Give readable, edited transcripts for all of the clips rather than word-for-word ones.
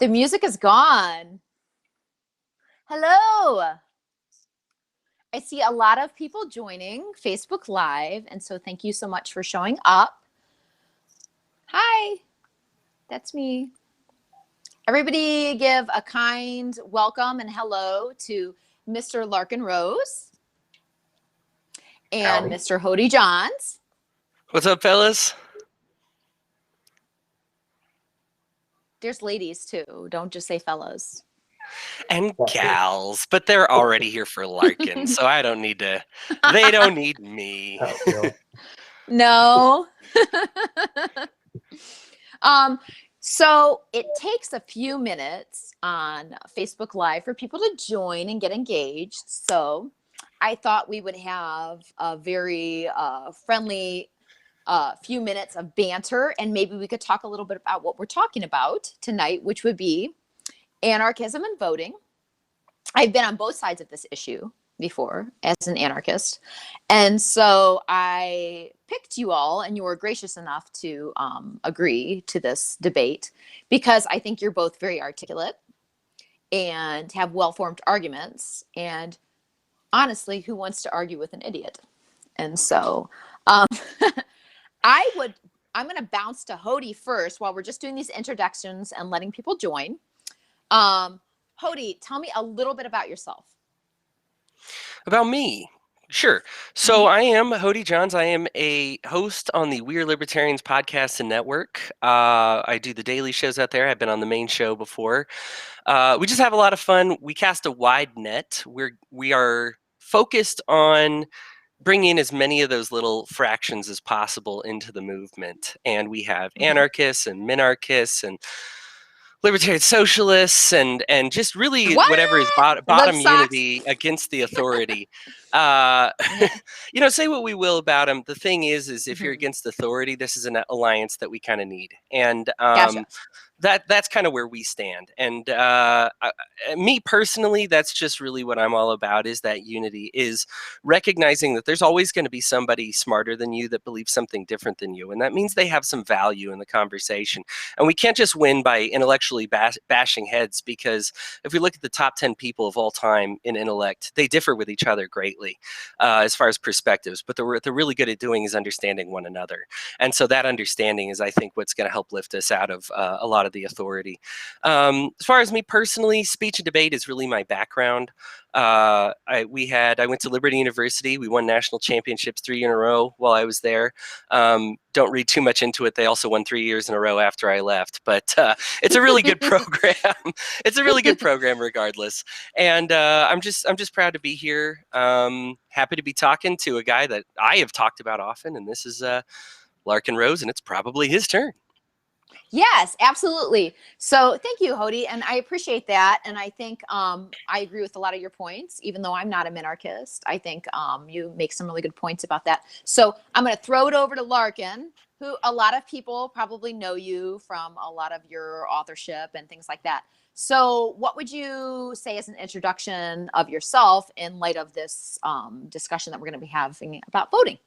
The music is gone. Hello. I see a lot of people joining Facebook Live, and so thank you so much for showing up. Hi, that's me. Everybody give a kind welcome and hello to Mr. Larken Rose and Howdy. Mr. Hodey Johns. What's up, fellas? There's ladies too. Don't just say fellas. And gals, but they're already here for Larken, so I don't need to. They don't need me. No. So it takes a few minutes on Facebook Live for people to join and get engaged. So I thought we would have a very friendly few minutes of banter, and maybe we could talk a little bit about what we're talking about tonight, which would be anarchism and voting. I've been on both sides of this issue before as an anarchist. And so I picked you all, and you were gracious enough to agree to this debate because I think you're both very articulate and have well-formed arguments. And honestly, who wants to argue with an idiot? And so I'm going to bounce to Hodey first while we're just doing these introductions and letting people join. Hodey, tell me a little bit about yourself. About me? Sure. So I am Hodey Johns. I am a host on the We Are Libertarians podcast and network. I do the daily shows out there. I've been on the main show before. We just have a lot of fun. We cast a wide net. We are focused on bringing in as many of those little fractions as possible into the movement. And we have anarchists and minarchists and libertarian socialists and just really whatever is bottom unity against the authority. Say what we will about them. The thing is if you're against authority, this is an alliance that we kind of need. And Gotcha. That's kind of where we stand. And me personally, that's just really what I'm all about, is that unity, is recognizing that there's always going to be somebody smarter than you that believes something different than you. And that means they have some value in the conversation. And we can't just win by intellectually bashing heads, because if we look at the top 10 people of all time in intellect, they differ with each other greatly as far as perspectives. But what they're really good at doing is understanding one another. And so that understanding is, I think, what's going to help lift us out of a lot of the authority. As far as me personally, speech and debate is really my background. I went to Liberty University. We won national championships 3 years in a row while I was there. Don't read too much into it. They also won 3 years in a row after I left. But it's a really good program. It's a really good program, regardless. And I'm just proud to be here. Happy to be talking to a guy that I have talked about often, and this is Larken Rose, and it's probably his turn. Yes, absolutely. So thank you, Hodey. And I appreciate that. And I think I agree with a lot of your points, even though I'm not a minarchist. I think you make some really good points about that. So I'm going to throw it over to Larken, who a lot of people probably know you from a lot of your authorship and things like that. So what would you say as an introduction of yourself in light of this discussion that we're going to be having about voting?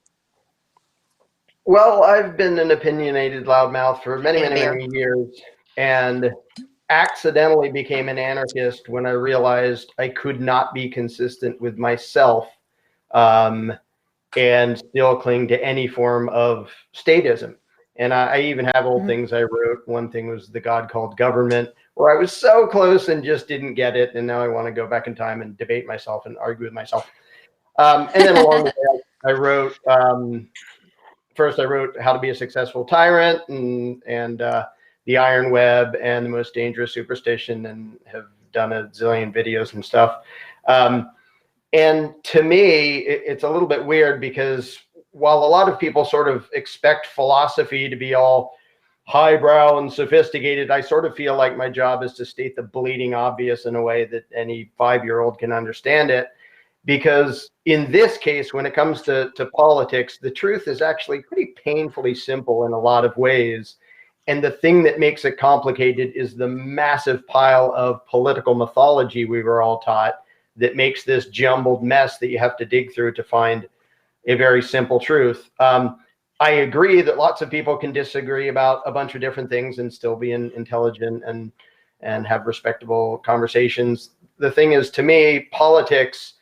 Well, I've been an opinionated loudmouth for many years, and accidentally became an anarchist when I realized I could not be consistent with myself and still cling to any form of statism. And I even have old things I wrote. One thing was The God Called Government, where I was so close and just didn't get it. And now I want to go back in time and debate myself and argue with myself. And then along the way, I wrote... First, I wrote How to Be a Successful Tyrant and The Iron Web and The Most Dangerous Superstition, and have done a zillion videos and stuff. And to me, it's a little bit weird, because while a lot of people sort of expect philosophy to be all highbrow and sophisticated, I sort of feel like my job is to state the bleeding obvious in a way that any 5-year-old can understand it. Because in this case, when it comes to politics, the truth is actually pretty painfully simple in a lot of ways. And the thing that makes it complicated is the massive pile of political mythology we were all taught that makes this jumbled mess that you have to dig through to find a very simple truth. I agree that lots of people can disagree about a bunch of different things and still be intelligent and have respectable conversations. The thing is, to me, politics,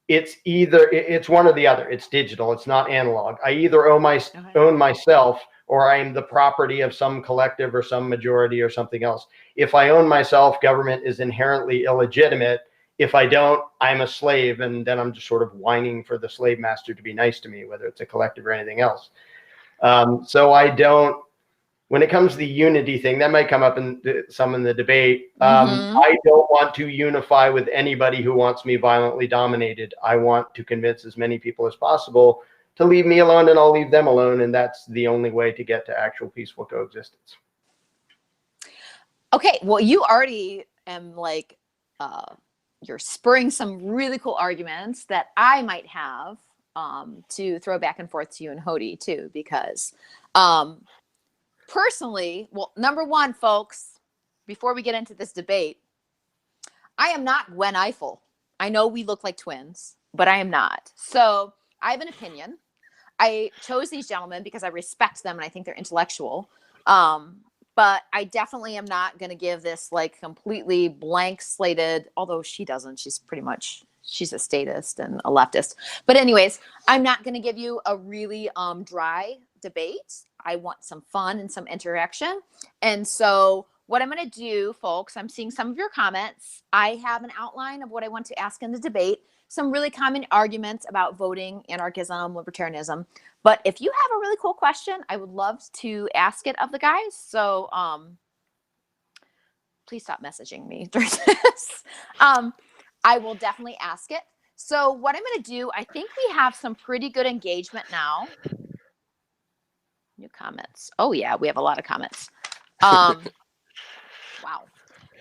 it's one or the other. It's digital. It's not analog. I either own myself, or I am the property of some collective or some majority or something else. If I own myself, government is inherently illegitimate. If I don't, I'm a slave, and then I'm just sort of whining for the slave master to be nice to me, whether it's a collective or anything else. So I don't. When it comes to the unity thing, that might come up in some in the debate. I don't want to unify with anybody who wants me violently dominated. I want to convince as many people as possible to leave me alone, and I'll leave them alone. And that's the only way to get to actual peaceful coexistence. Okay, well, you already am like, you're spurring some really cool arguments that I might have to throw back and forth to you and Hodey too, because personally, well, number one, folks, before we get into this debate, I am not Gwen Eiffel. I know we look like twins, but I am not. So I have an opinion. I chose these gentlemen because I respect them and I think they're intellectual. But I definitely am not going to give this like completely blank slated, although she doesn't. She's a statist and a leftist. But anyways, I'm not going to give you a really dry debate. I want some fun and some interaction. And so what I'm going to do, folks, I'm seeing some of your comments. I have an outline of what I want to ask in the debate, some really common arguments about voting, anarchism, libertarianism. But if you have a really cool question, I would love to ask it of the guys. So please stop messaging me during this. I will definitely ask it. So what I'm going to do, I think we have some pretty good engagement now. New comments. Oh, yeah, we have a lot of comments. Wow.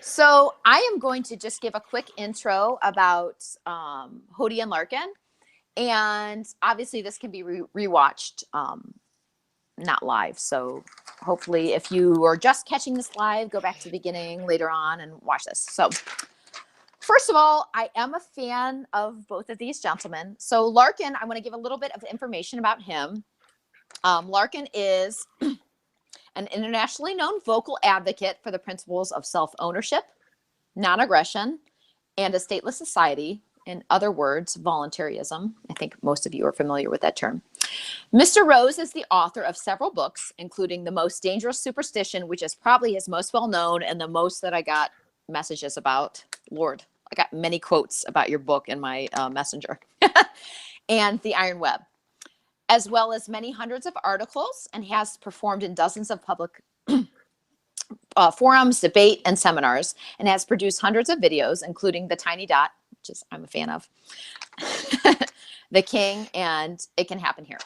So I am going to just give a quick intro about Hodey and Larken. And obviously this can be rewatched, not live. So hopefully if you are just catching this live, go back to the beginning later on and watch this. So first of all, I am a fan of both of these gentlemen. So Larken, I want to give a little bit of information about him. Larken is an internationally known vocal advocate for the principles of self-ownership, non-aggression, and a stateless society. In other words, voluntarism. I think most of you are familiar with that term. Mr. Rose is the author of several books, including The Most Dangerous Superstition, which is probably his most well-known and the most that I got messages about. Lord, I got many quotes about your book in my messenger. And The Iron Web, as well as many hundreds of articles, and has performed in dozens of public forums, debate, and seminars, and has produced hundreds of videos, including The Tiny Dot, which is I'm a fan of, The King, and It Can Happen Here.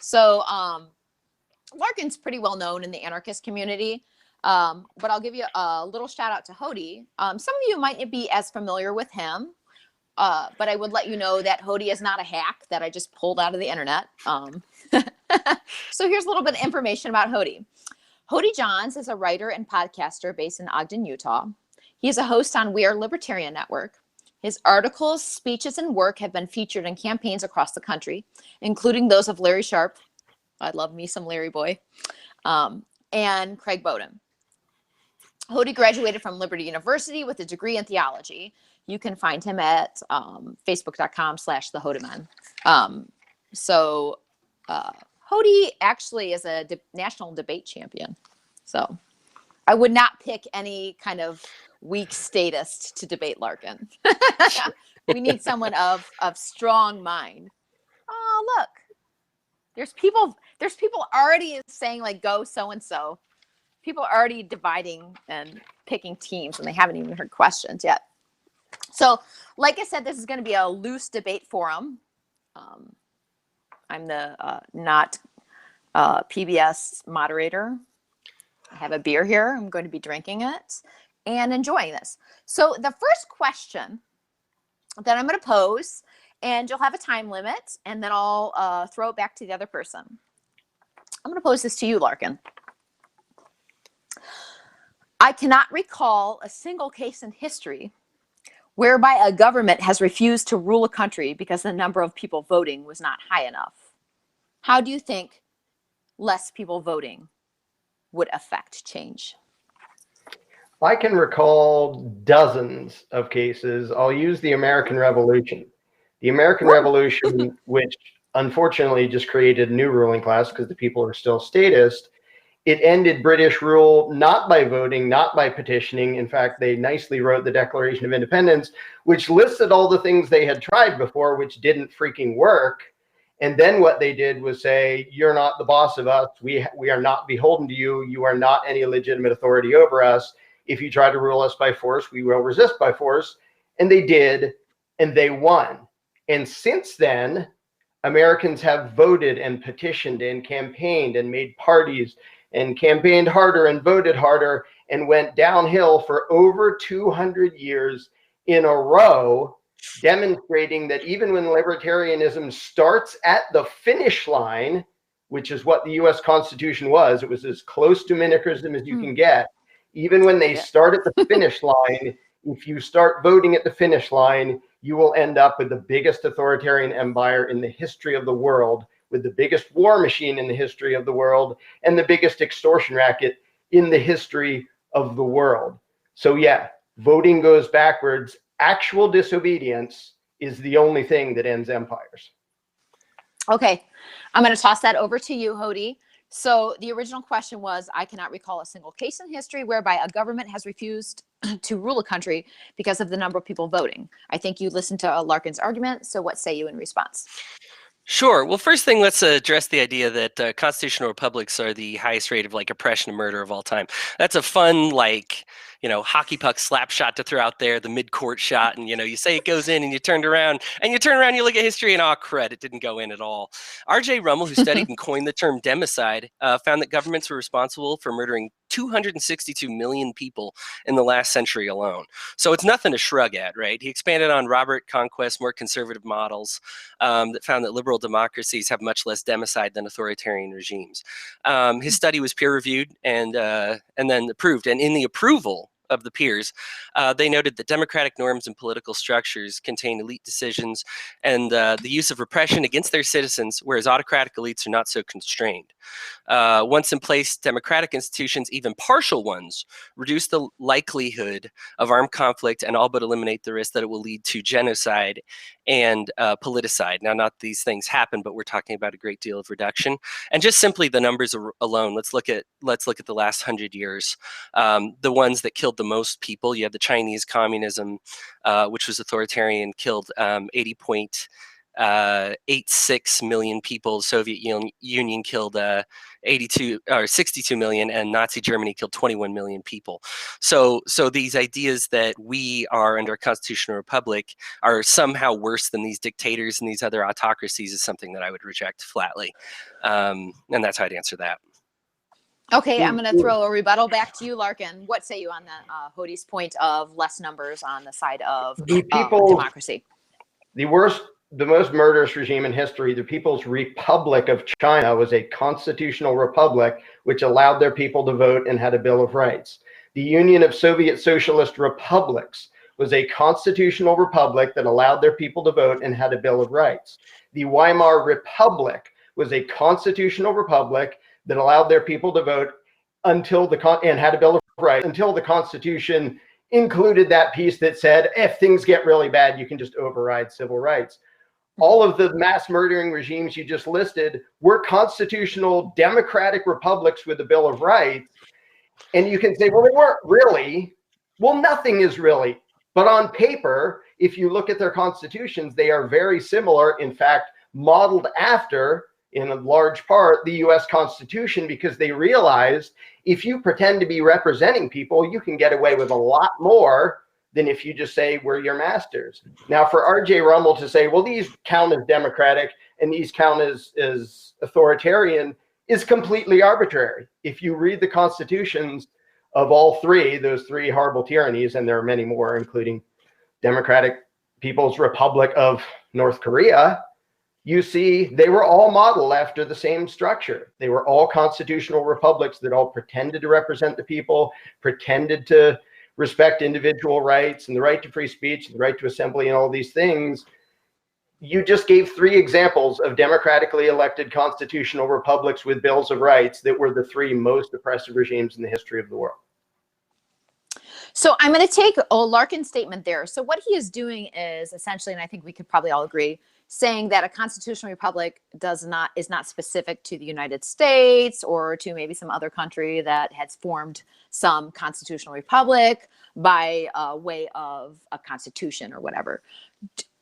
So Larken's pretty well known in the anarchist community, but I'll give you a little shout out to Hodey. Some of you might not be as familiar with him, but I would let you know that Hodey is not a hack that I just pulled out of the internet. So here's a little bit of information about Hodey. Hodey Johns is a writer and podcaster based in Ogden, Utah. He is a host on We Are Libertarian Network. His articles, speeches, and work have been featured in campaigns across the country, including those of Larry Sharp, I love me some Larry Boy, and Craig Bowden. Hodey graduated from Liberty University with a degree in theology. You can find him at facebook.com/thehodeman. Hodey actually is a national debate champion. So I would not pick any kind of weak statist to debate Larken. We need someone of strong mind. Oh, look. There's people already saying like go so-and-so. People are already dividing and picking teams and they haven't even heard questions yet. So, like I said, this is going to be a loose debate forum. I'm the not PBS moderator. I have a beer here. I'm going to be drinking it and enjoying this. So the first question that I'm going to pose, and you'll have a time limit, and then I'll throw it back to the other person. I'm going to pose this to you, Larken. I cannot recall a single case in history whereby a government has refused to rule a country because the number of people voting was not high enough. How do you think less people voting would affect change? I can recall dozens of cases. I'll use the American Revolution. The American Revolution, which unfortunately just created a new ruling class because the people are still statist, it ended British rule not by voting, not by petitioning. In fact, they nicely wrote the Declaration of Independence, which listed all the things they had tried before, which didn't freaking work. And then what they did was say, you're not the boss of us. We are not beholden to you. You are not any legitimate authority over us. If you try to rule us by force, we will resist by force. And they did, and they won. And since then, Americans have voted and petitioned and campaigned and made parties and campaigned harder and voted harder and went downhill for over 200 years in a row, demonstrating that even when libertarianism starts at the finish line, which is what the US Constitution was, it was as close to minarchism as you can get. Even when they start at the finish line, if you start voting at the finish line, you will end up with the biggest authoritarian empire in the history of the world, with the biggest war machine in the history of the world, and the biggest extortion racket in the history of the world. So yeah, voting goes backwards. Actual disobedience is the only thing that ends empires. Okay, I'm going to toss that over to you, Hodey. So the original question was, I cannot recall a single case in history whereby a government has refused to rule a country because of the number of people voting. I think you listened to Larken's argument. So what say you in response? Sure. Well, first thing, let's address the idea that constitutional republics are the highest rate of like oppression and murder of all time. That's a fun, like, hockey puck slap shot to throw out there, the mid-court shot, and you say it goes in, and you turn around, you look at history, and crud, it didn't go in at all. R.J. Rummel, who studied and coined the term democide, found that governments were responsible for murdering 262 million people in the last century alone. So it's nothing to shrug at, right? He expanded on Robert Conquest's more conservative models that found that liberal democracies have much less democide than authoritarian regimes. His study was peer-reviewed and then approved. And in the approval of the peers, they noted that democratic norms and political structures contain elite decisions and the use of repression against their citizens, whereas autocratic elites are not so constrained. Once in place, democratic institutions, even partial ones, reduce the likelihood of armed conflict and all but eliminate the risk that it will lead to genocide and politicide. Now, not these things happen, but we're talking about a great deal of reduction. And just simply the numbers alone, let's look at the last 100 years. The ones that killed the most people, you have the Chinese communism, which was authoritarian, killed 80.86 million people. The Soviet Union killed 62 million, and Nazi Germany killed 21 million people. So these ideas that we are under a constitutional republic are somehow worse than these dictators and these other autocracies is something that I would reject flatly. And that's how I'd answer that. Okay, I'm going to throw a rebuttal back to you, Larken. What say you on the Hodey's point of less numbers on the side of democracy? The most murderous regime in history, the People's Republic of China, was a constitutional republic which allowed their people to vote and had a Bill of Rights. The Union of Soviet Socialist Republics was a constitutional republic that allowed their people to vote and had a Bill of Rights. The Weimar Republic was a constitutional republic that allowed their people to vote and had a Bill of Rights until the Constitution included that piece that said, if things get really bad, you can just override civil rights. All of the mass murdering regimes you just listed were constitutional democratic republics with a Bill of Rights. And you can say, well, they weren't really. Well, nothing is really. But on paper, if you look at their constitutions, they are very similar. In fact, modeled after, in a large part, the US Constitution, because they realized if you pretend to be representing people, you can get away with a lot more than if you just say, we're your masters. Now, for R.J. Rummel to say, well, these count as democratic and these count as authoritarian is completely arbitrary. If you read the constitutions of all three, those three horrible tyrannies, and there are many more, including Democratic People's Republic of North Korea, you see they were all modeled after the same structure. They were all constitutional republics that all pretended to represent the people, pretended to respect individual rights and the right to free speech, the right to assembly, and all these things. You just gave three examples of democratically elected constitutional republics with bills of rights that were the three most oppressive regimes in the history of the world. So I'm going to take Larken's statement there. So what he is doing is essentially, and I think we could probably all agree, saying that a constitutional republic is not specific to the United States or to maybe some other country that has formed some constitutional republic by way of a constitution or whatever.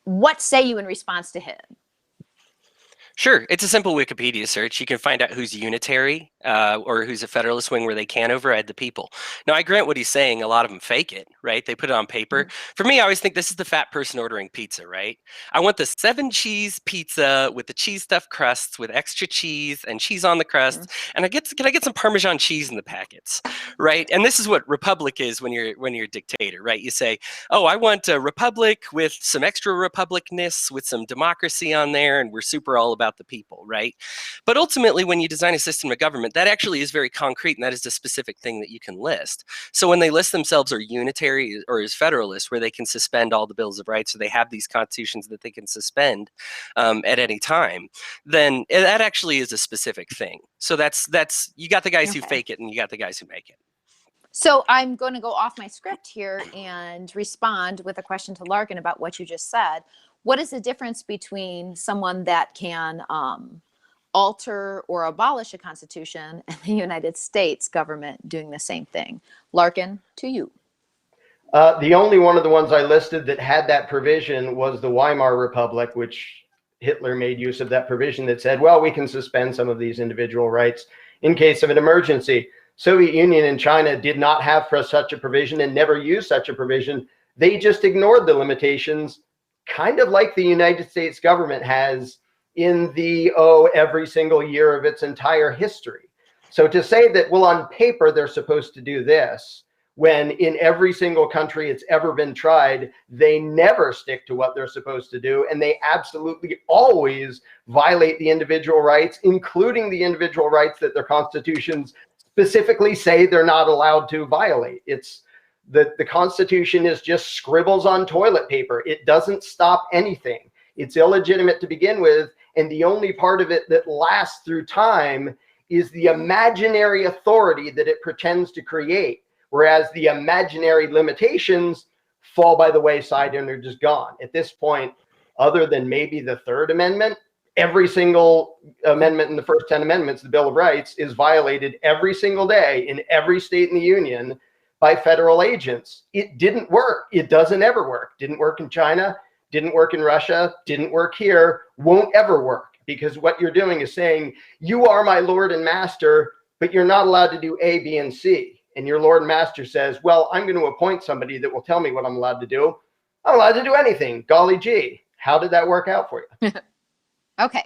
What say you in response to him? Sure. It's a simple Wikipedia search. You can find out who's unitary or who's a federalist wing where they can override the people. Now, I grant what he's saying. A lot of them fake it, right? They put it on paper. For me, I always think this is the fat person ordering pizza, right? I want the 7-cheese pizza with the cheese stuffed crusts with extra cheese and cheese on the crust. And can I get some Parmesan cheese in the packets, right? And this is what republic is when you're a dictator, right? You say, oh, I want a republic with some extra republicness, with some democracy on there, and we're super all about the people, right? But ultimately, when you design a system of government, that actually is very concrete, and that is the specific thing that you can list. So when they list themselves as unitary or as federalists, where they can suspend all the bills of rights, or they have these constitutions that they can suspend at any time, then that actually is a specific thing. So that's you got the guys who fake it, and you got the guys who make it. So I'm going to go off my script here and respond with a question to Larken about what you just said. What is the difference between someone that can alter or abolish a constitution and the United States government doing the same thing? Larken, to you. The only one of the ones I listed that had that provision was the Weimar Republic, which Hitler made use of that provision that said, well, we can suspend some of these individual rights in case of an emergency. Soviet Union and China did not have such a provision and never used such a provision. They just ignored the limitations, kind of like the United States government has in the, every single year of its entire history. So to say that, well, on paper, they're supposed to do this, when in every single country it's ever been tried, they never stick to what they're supposed to do. And they absolutely always violate the individual rights, including the individual rights that their constitutions specifically say they're not allowed to violate. It's the Constitution is just scribbles on toilet paper. It doesn't stop anything. It's illegitimate to begin with. And the only part of it that lasts through time is the imaginary authority that it pretends to create. Whereas the imaginary limitations fall by the wayside and are just gone. At this point, other than maybe the Third Amendment, every single amendment in the first 10 amendments, the Bill of Rights, is violated every single day in every state in the union by federal agents. It didn't work. It doesn't ever work. Didn't work in China, didn't work in Russia, didn't work here, won't ever work. Because what you're doing is saying, you are my Lord and Master, but you're not allowed to do A, B, and C. And your Lord and Master says, well, I'm going to appoint somebody that will tell me what I'm allowed to do. I'm allowed to do anything. Golly gee. How did that work out for you? Okay.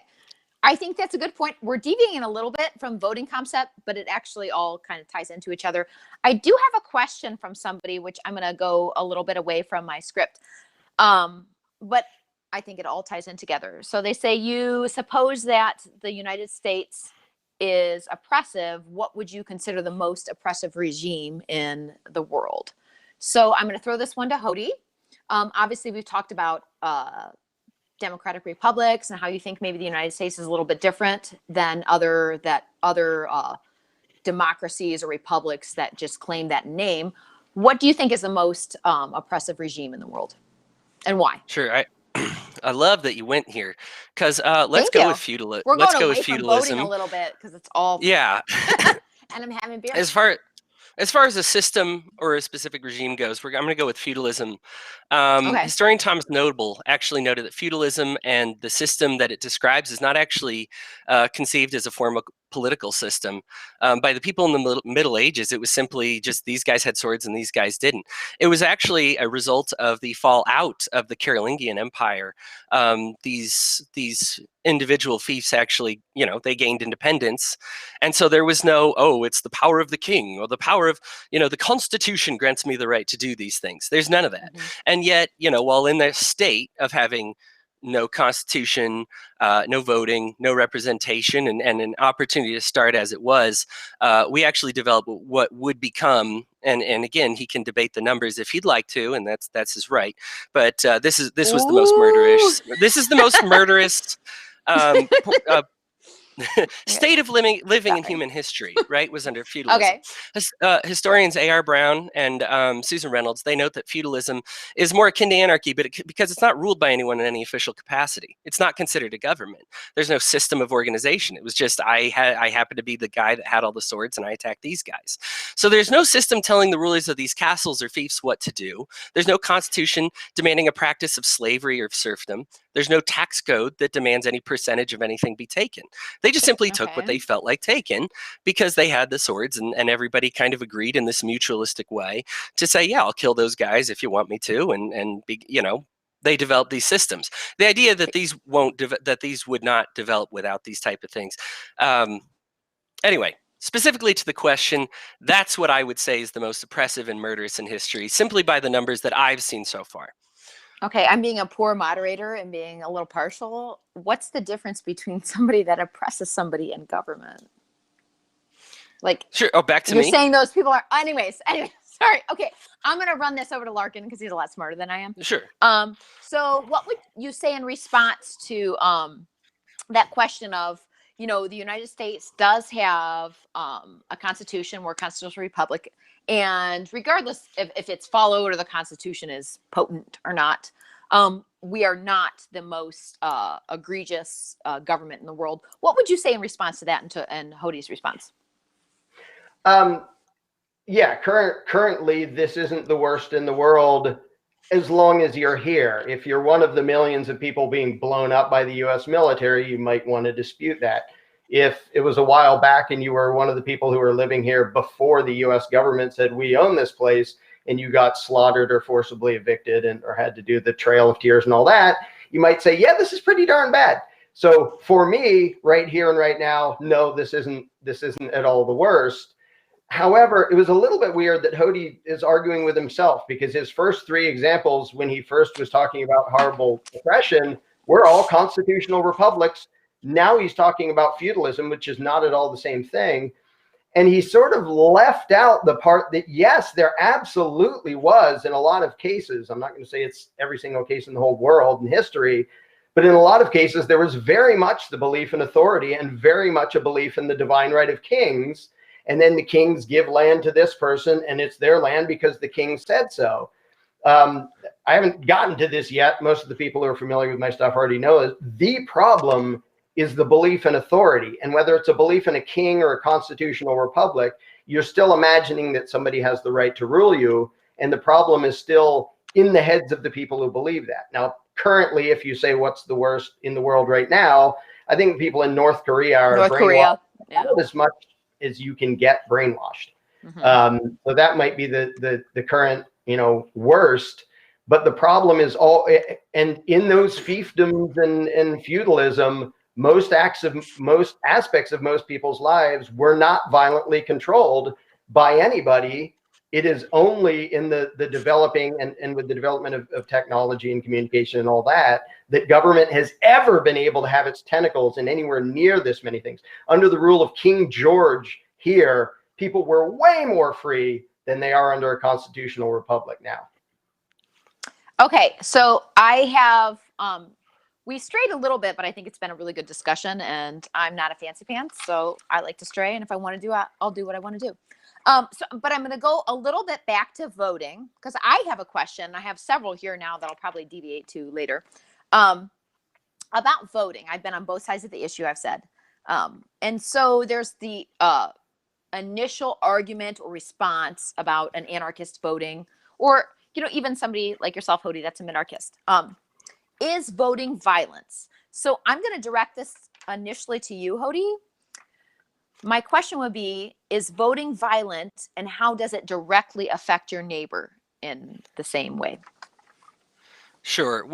I think that's a good point. We're deviating a little bit from voting concept, but it actually all kind of ties into each other. I do have a question from somebody, which I'm going to go a little bit away from my script. But I think it all ties in together. So they say, you suppose that the United States is oppressive. What would you consider the most oppressive regime in the world? So I'm going to throw this one to Hodey. Obviously, we've talked about democratic republics and how you think maybe the United States is a little bit different than other democracies or republics that just claim that name. What do you think is the most oppressive regime in the world, and why? Sure. I love that you went here, because let's go with feudalism. We're going away with from feudalism voting a little bit because it's all and I'm having beer. As far as a system or a specific regime goes, I'm going to go with feudalism. Okay. Historian Thomas Noble actually noted that feudalism and the system that it describes is not actually conceived as a form of political system. By the people in the Middle Ages, it was simply just these guys had swords and these guys didn't. It was actually a result of the fallout of the Carolingian Empire. These individual fiefs actually, they gained independence. And so there was no, it's the power of the king or the power of, the Constitution grants me the right to do these things. There's none of that. Mm-hmm. And yet, while in the state of having no constitution, no voting, no representation, and an opportunity to start as it was, we actually developed what would become, and again, he can debate the numbers if he'd like to, and that's his right. But this was the most murderous. This is the most murderous State of living in Sorry. human history, right, was under feudalism. Okay. Historians A.R. Brown and Susan Reynolds, they note that feudalism is more akin to anarchy, but because it's not ruled by anyone in any official capacity. It's not considered a government. There's no system of organization. It was just I happened to be the guy that had all the swords, and I attacked these guys. So there's no system telling the rulers of these castles or fiefs what to do. There's no constitution demanding a practice of slavery or of serfdom. There's no tax code that demands any percentage of anything be taken. They just simply took what they felt like taking because they had the swords, and everybody kind of agreed in this mutualistic way to say, yeah, I'll kill those guys if you want me to, and be, they developed these systems. The idea that these would not develop without these type of things. Anyway, specifically to the question, that's what I would say is the most oppressive and murderous in history, simply by the numbers that I've seen so far. Okay, I'm being a poor moderator and being a little partial. What's the difference between somebody that oppresses somebody and government? Like, sure. Oh, back to me. You're saying those people are. Anyways, sorry. Okay, I'm gonna run this over to Larken because he's a lot smarter than I am. Sure. So what would you say in response to that question of, the United States does have a constitution, we're a constitutional republic, and regardless if it's followed or the Constitution is potent or not, we are not the most egregious government in the world. What would you say in response to that and Hodey's response? Yeah, currently this isn't the worst in the world as long as you're here. If you're one of the millions of people being blown up by the US military, you might want to dispute that. If it was a while back and you were one of the people who were living here before the US government said, we own this place, and you got slaughtered or forcibly evicted or had to do the Trail of Tears and all that, you might say, yeah, this is pretty darn bad. So for me, right here and right now, no, this isn't at all the worst. However, it was a little bit weird that Hodey is arguing with himself, because his first three examples when he first was talking about horrible oppression were all constitutional republics. Now he's talking about feudalism, which is not at all the same thing. And he sort of left out the part that, yes, there absolutely was in a lot of cases. I'm not going to say it's every single case in the whole world in history, but in a lot of cases, there was very much the belief in authority and very much a belief in the divine right of kings. And then the kings give land to this person, and it's their land because the king said so. I haven't gotten to this yet. Most of the people who are familiar with my stuff already know it. The problem is the belief in authority. And whether it's a belief in a king or a constitutional republic, you're still imagining that somebody has the right to rule you. And the problem is still in the heads of the people who believe that. Now, currently, if you say what's the worst in the world right now, I think people in North Korea are brainwashed as much as you can get brainwashed. Mm-hmm. So that might be the current, worst. But the problem is and in those fiefdoms and feudalism, most aspects of most people's lives were not violently controlled by anybody. It is only in the developing and with the development of technology and communication and all that government has ever been able to have its tentacles in anywhere near this many things. Under the rule of King George here, people were way more free than they are under a constitutional republic now. Okay, so I have we strayed a little bit, but I think it's been a really good discussion, and I'm not a fancy pants, so I like to stray, and if I want to do it, I'll do what I want to do. But I'm going to go a little bit back to voting, because I have a question. I have several here now that I'll probably deviate to later. About voting. I've been on both sides of the issue, I've said. And so there's the initial argument or response about an anarchist voting, or, even somebody like yourself, Hodey, that's a minarchist. Is voting violence? So I'm going to direct this initially to you, Hodey. My question would be, is voting violent, and how does it directly affect your neighbor in the same way? Sure.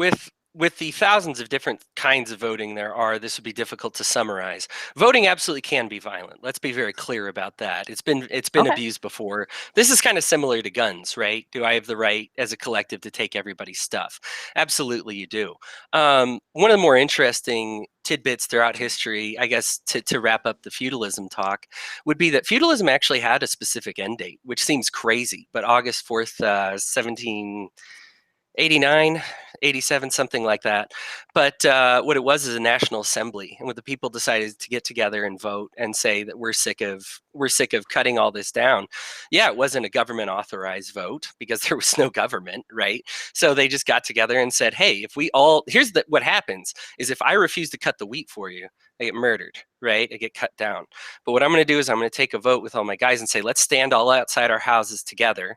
With the thousands of different kinds of voting there are, this would be difficult to summarize. Voting absolutely can be violent. Let's be very clear about that. It's been okay. Abused before. This is kind of similar to guns, right? Do I have the right as a collective to take everybody's stuff? Absolutely, you do. One of the more interesting tidbits throughout history, I guess, to wrap up the feudalism talk, would be that feudalism actually had a specific end date, which seems crazy, but August 4th, 1789, 87, something like that. But what it was is a national assembly, and what the people decided to get together and vote and say that we're sick of cutting all this down. Yeah, it wasn't a government authorized vote because there was no government, right? So they just got together and said, hey, if we all, what happens is if I refuse to cut the wheat for you, I get murdered, right? I get cut down. But what I'm going to do is I'm going to take a vote with all my guys and say, let's stand all outside our houses together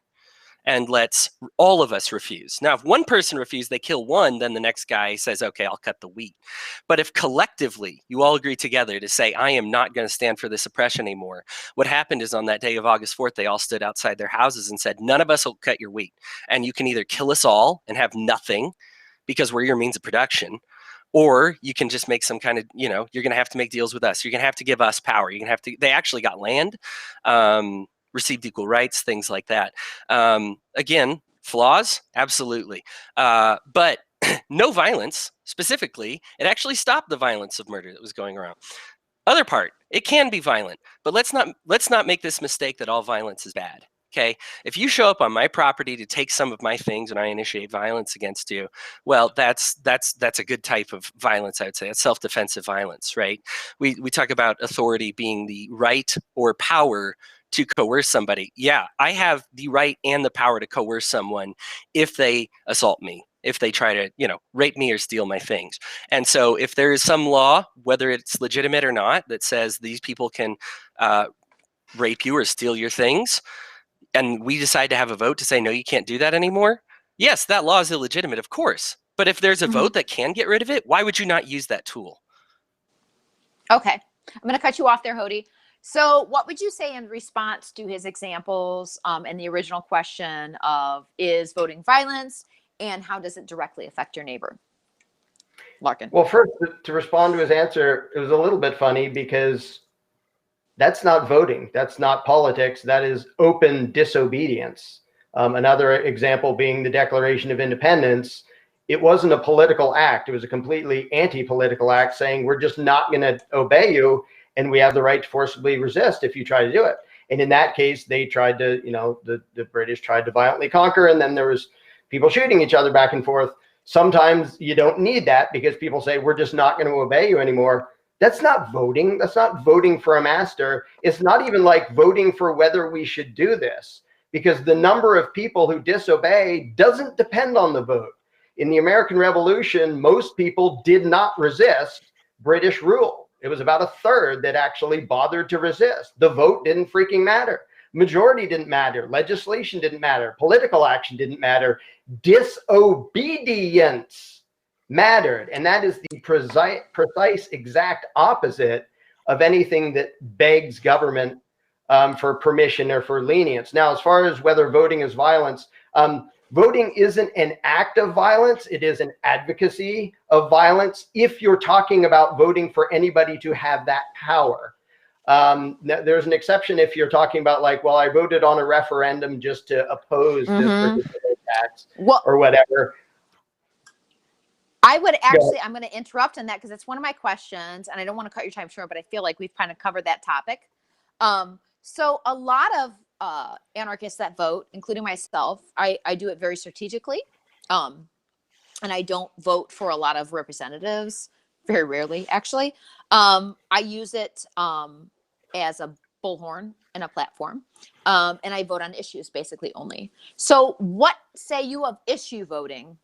and let's all of us refuse. Now, if one person refuses, they kill one, then the next guy says, okay, I'll cut the wheat. But if collectively you all agree together to say, I am not going to stand for this oppression anymore, what happened is on that day of August 4th, they all stood outside their houses and said, none of us will cut your wheat. And you can either kill us all and have nothing because we're your means of production, or you can just make some kind of, you're going to have to make deals with us. You're going to have to give us power. You're going to have to, they actually got land, received equal rights, things like that. Again, flaws, absolutely. But no violence, specifically, it actually stopped the violence of murder that was going around. Other part, it can be violent, but let's not make this mistake that all violence is bad. Okay, if you show up on my property to take some of my things and I initiate violence against you, well, that's a good type of violence, I would say. It's self-defensive violence, right? We talk about authority being the right or power to coerce somebody. Yeah, I have the right and the power to coerce someone if they assault me, if they try to, rape me or steal my things. And so if there is some law, whether it's legitimate or not, that says these people can rape you or steal your things, and we decide to have a vote to say, no, you can't do that anymore. Yes, that law is illegitimate, of course. But if there's a vote that can get rid of it, why would you not use that tool? Okay. I'm going to cut you off there, Hodey. So what would you say in response to his examples and the original question of, is voting violence and how does it directly affect your neighbor? Larken. Well, first, to respond to his answer, it was a little bit funny because that's not voting. That's not politics. That is open disobedience. Another example being the Declaration of Independence. It wasn't a political act. It was a completely anti-political act saying we're just not going to obey you, and we have the right to forcibly resist if you try to do it. And in that case, they tried to, the British tried to violently conquer, and then there was people shooting each other back and forth. Sometimes you don't need that because people say we're just not going to obey you anymore. That's not voting. That's not voting for a master. It's not even like voting for whether we should do this, because the number of people who disobey doesn't depend on the vote. In the American Revolution, most people did not resist British rule. It was about a third that actually bothered to resist. The vote didn't freaking matter. Majority didn't matter. Legislation didn't matter. Political action didn't matter. Disobedience mattered. And that is the precise exact opposite of anything that begs government for permission or for lenience. Now, as far as whether voting is violence, voting isn't an act of violence. It is an advocacy of violence if you're talking about voting for anybody to have that power. There's an exception if you're talking about like, well, I voted on a referendum just to oppose this particular tax or whatever. I would actually, I'm going to interrupt on that because it's one of my questions and I don't want to cut your time short, but I feel like we've kind of covered that topic. So a lot of anarchists that vote, including myself, I do it very strategically. And I don't vote for a lot of representatives, very rarely actually. I use it as a bullhorn and a platform. And I vote on issues basically only. So what say you of issue voting?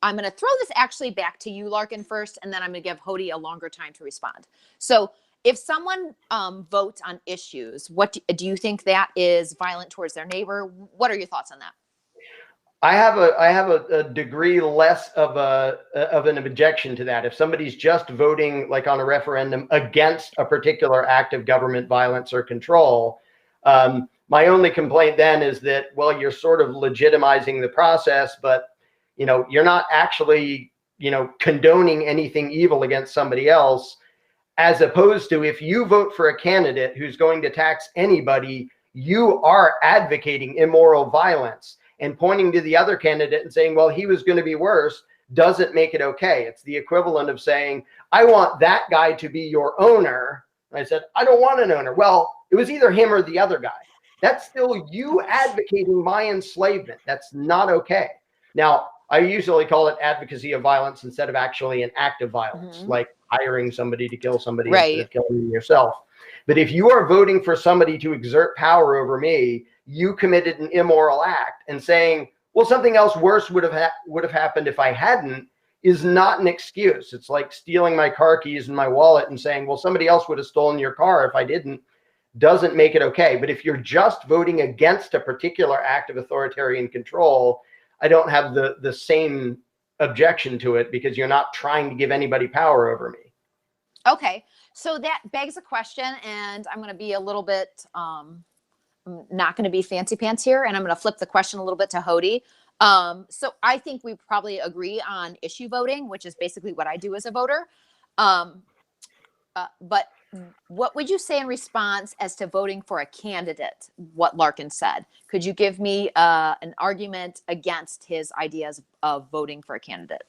I'm going to throw this actually back to you, Larken, first, and then I'm going to give Hodey a longer time to respond. So if someone votes on issues, what do you think that is violent towards their neighbor? What are your thoughts on that? I have a degree less of an objection to that. If somebody's just voting like on a referendum against a particular act of government violence or control, my only complaint then is that, well, you're sort of legitimizing the process, but you're not actually, condoning anything evil against somebody else, as opposed to if you vote for a candidate who's going to tax anybody, you are advocating immoral violence, and pointing to the other candidate and saying, well, he was going to be worse, doesn't make it okay. It's the equivalent of saying, I want that guy to be your owner. And I said, I don't want an owner. Well, it was either him or the other guy. That's still you advocating my enslavement. That's not okay. Now, I usually call it advocacy of violence instead of actually an act of violence, like hiring somebody to kill somebody instead of killing them yourself. But if you are voting for somebody to exert power over me, you committed an immoral act. And saying, well, something else worse would have happened if I hadn't, is not an excuse. It's like stealing my car keys and my wallet and saying, well, somebody else would have stolen your car if I didn't, doesn't make it okay. But if you're just voting against a particular act of authoritarian control, I don't have the same objection to it, because you're not trying to give anybody power over me. Okay, so that begs a question, and I'm going to be a little bit, I'm not going to be fancy pants here, and I'm going to flip the question a little bit to Hodey. So I think we probably agree on issue voting, which is basically what I do as a voter. But what would you say in response as to voting for a candidate, what Larken said? Could you give me an argument against his ideas of voting for a candidate?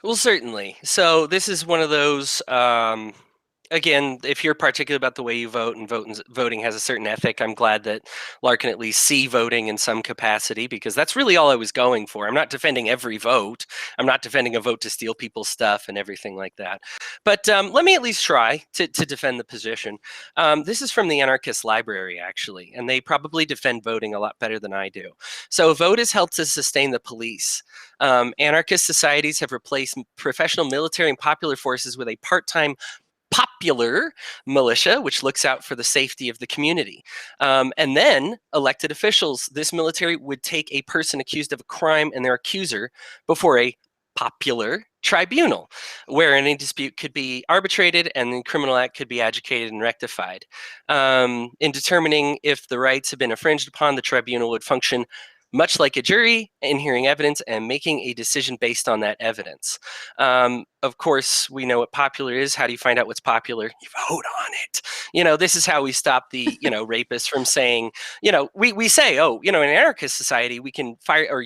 Well, certainly. So this is one of those, again, if you're particular about the way you vote, and voting has a certain ethic, I'm glad that Larken at least see voting in some capacity, because that's really all I was going for. I'm not defending every vote. I'm not defending a vote to steal people's stuff and everything like that. But let me at least try to defend the position. This is from the Anarchist Library, actually, and they probably defend voting a lot better than I do. So a vote is held to sustain the police. Anarchist societies have replaced professional military and popular forces with a part-time popular militia, which looks out for the safety of the community. And then elected officials, this military would take a person accused of a crime and their accuser before a popular tribunal, where any dispute could be arbitrated and the criminal act could be adjudicated and rectified. In determining if the rights have been infringed upon, the tribunal would function much like a jury in hearing evidence and making a decision based on that evidence. Of course, we know what popular is. How do you find out what's popular? You vote on it. You know, this is how we stop the, rapists from saying, we say, oh, in an anarchist society, we can fire, or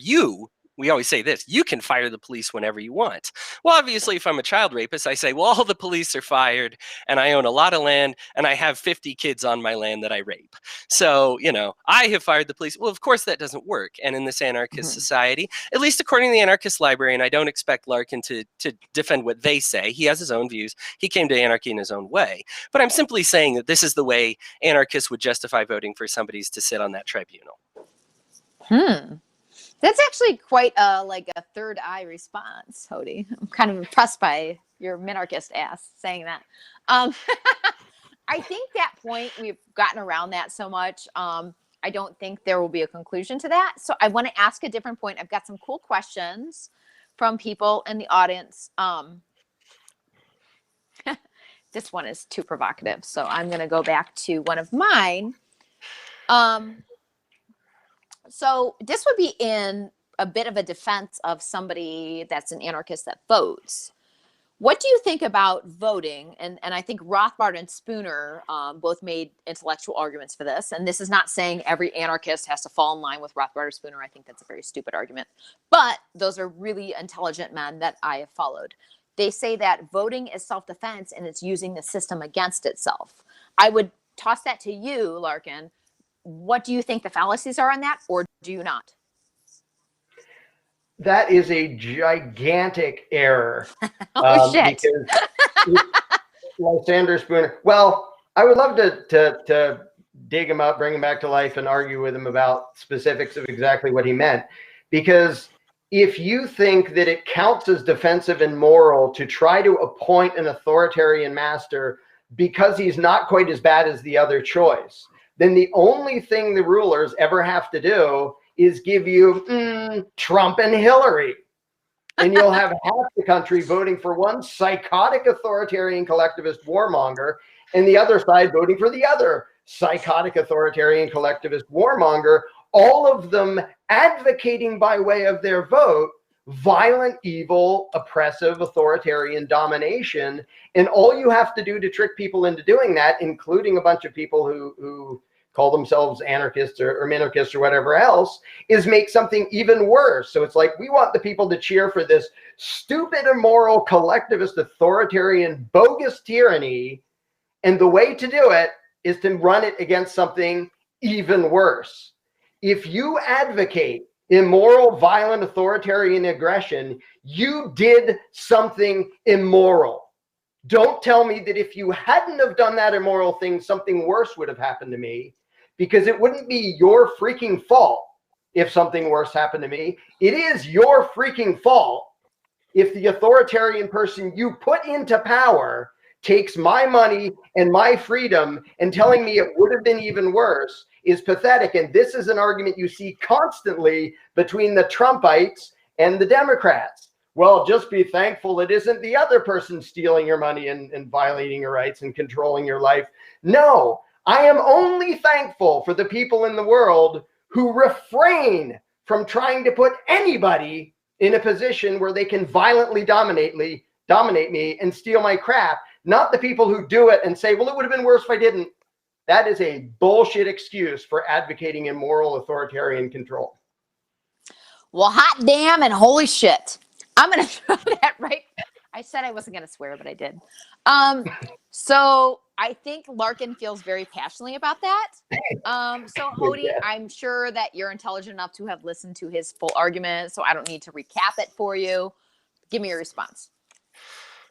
we always say this, you can fire the police whenever you want. Well, obviously, if I'm a child rapist, I say, well, all the police are fired and I own a lot of land and I have 50 kids on my land that I rape. So, I have fired the police. Well, of course, that doesn't work. And in this anarchist society, at least according to the Anarchist Library, and I don't expect Larken to defend what they say. He has his own views. He came to anarchy in his own way. But I'm simply saying that this is the way anarchists would justify voting for somebody to sit on that tribunal. That's actually quite like a third eye response, Hodey. I'm kind of impressed by your minarchist ass saying that. I think that point, we've gotten around that so much. I don't think there will be a conclusion to that. So I want to ask a different point. I've got some cool questions from people in the audience. This one is too provocative. So I'm going to go back to one of mine. So this would be in a bit of a defense of somebody that's an anarchist that votes. What do you think about voting? And I think Rothbard and Spooner both made intellectual arguments for this. And this is not saying every anarchist has to fall in line with Rothbard or Spooner. I think that's a very stupid argument. But those are really intelligent men that I have followed. They say that voting is self-defense and it's using the system against itself. I would toss that to you, Larken. What do you think the fallacies are on that, or do you not? That is a gigantic error. Shit. Because Lysander Spooner, well, I would love to dig him up, bring him back to life, and argue with him about specifics of exactly what he meant. Because if you think that it counts as defensive and moral to try to appoint an authoritarian master because he's not quite as bad as the other choice, then the only thing the rulers ever have to do is give you Trump and Hillary. And you'll have half the country voting for one psychotic authoritarian collectivist warmonger and the other side voting for the other psychotic authoritarian collectivist warmonger, all of them advocating by way of their vote violent, evil, oppressive, authoritarian domination. And all you have to do to trick people into doing that, including a bunch of people who call themselves anarchists or minarchists or whatever else, is make something even worse. So it's like, we want the people to cheer for this stupid, immoral, collectivist, authoritarian, bogus tyranny. And the way to do it is to run it against something even worse. If you advocate immoral, violent, authoritarian aggression, you did something immoral. Don't tell me that if you hadn't have done that immoral thing, something worse would have happened to me, because it wouldn't be your freaking fault if something worse happened to me. It is your freaking fault if the authoritarian person you put into power takes my money and my freedom, and telling me it would have been even worse is pathetic. And this is an argument you see constantly between the Trumpites and the Democrats. Well, just be thankful it isn't the other person stealing your money and violating your rights and controlling your life. No, I am only thankful for the people in the world who refrain from trying to put anybody in a position where they can violently dominate me and steal my crap, not the people who do it and say, well, it would have been worse if I didn't. That is a bullshit excuse for advocating immoral authoritarian control. Well, hot damn and holy shit. I'm going to throw that right. I said I wasn't going to swear, but I did. So I think Larken feels very passionately about that. So Hodey, Yeah. I'm sure that you're intelligent enough to have listened to his full argument, so I don't need to recap it for you. Give me your response.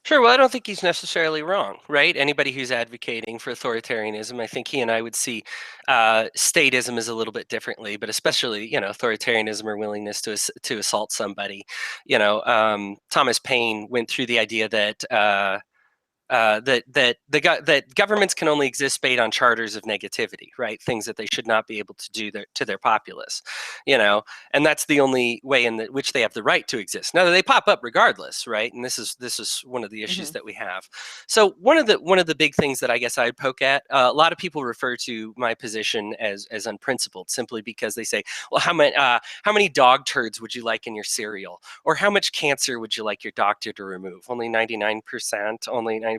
Sure. Well, I don't think he's necessarily wrong, right? Anybody who's advocating for authoritarianism, I think he and I would see statism as a little bit differently, but especially, authoritarianism or willingness to assault somebody. Thomas Paine went through the idea that that governments can only exist based on charters of negativity, right? Things that they should not be able to do to their populace, and that's the only way in which they have the right to exist. Now they pop up regardless, right? And this is one of the issues that we have. So one of the big things that I guess I'd poke at, a lot of people refer to my position as unprincipled simply because they say, well, how many dog turds would you like in your cereal, or how much cancer would you like your doctor to remove? Only 99%, only 90%.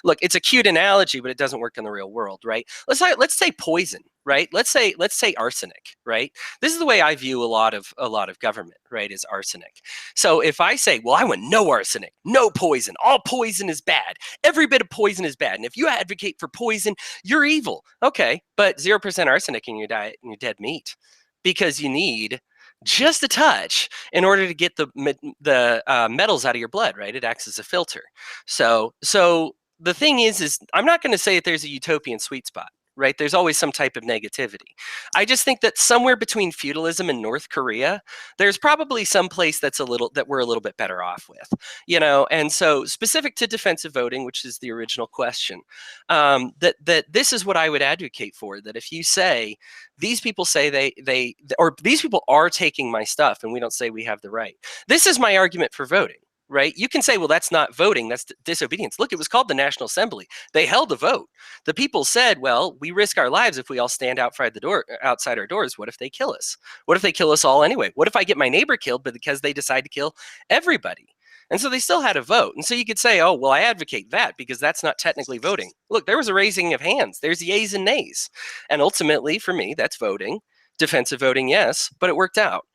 Look, it's a cute analogy, but it doesn't work in the real world, right? Let's say poison, right? Let's say arsenic, right? This is the way I view a lot of government, right? Is arsenic. So if I say, well, I want no arsenic, no poison, all poison is bad, every bit of poison is bad, and if you advocate for poison, you're evil. Okay, but 0% arsenic in your diet and your dead meat, because you need just a touch in order to get the metals out of your blood, right? It acts as a filter. So the thing is I'm not going to say that there's a utopian sweet spot, right? There's always some type of negativity. I just think that somewhere between feudalism and North Korea, there's probably some place that we're a little bit better off with, And so specific to defensive voting, which is the original question, that this is what I would advocate for, that if you say, these people say or these people are taking my stuff and we don't say we have the right. This is my argument for voting. Right? You can say, well, that's not voting, that's disobedience. Look, it was called the National Assembly. They held a vote. The people said, well, we risk our lives if we all stand outside our doors. What if they kill us? What if they kill us all anyway? What if I get my neighbor killed because they decide to kill everybody? And so they still had a vote. And so you could say, oh, well, I advocate that because that's not technically voting. Look, there was a raising of hands. There's yeas and nays. And ultimately, for me, that's voting. Defensive voting, yes, but it worked out.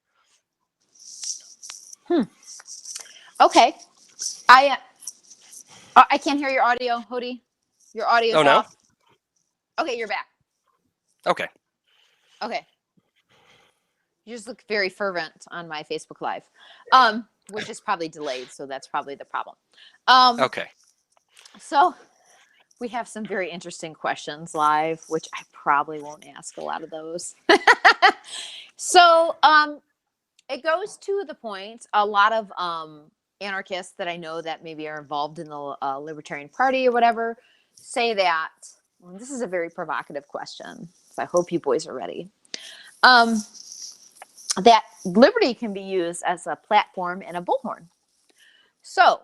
Okay. I can't hear your audio, Hodey. Your audio is off. Okay, you're back. Okay. You just look very fervent on my Facebook Live, which is probably delayed, so that's probably the problem. Okay. So we have some very interesting questions live, which I probably won't ask a lot of those. So it goes to the point, a lot of anarchists that I know that maybe are involved in the Libertarian Party or whatever say that, well, this is a very provocative question, so I hope you boys are ready, that liberty can be used as a platform and a bullhorn. So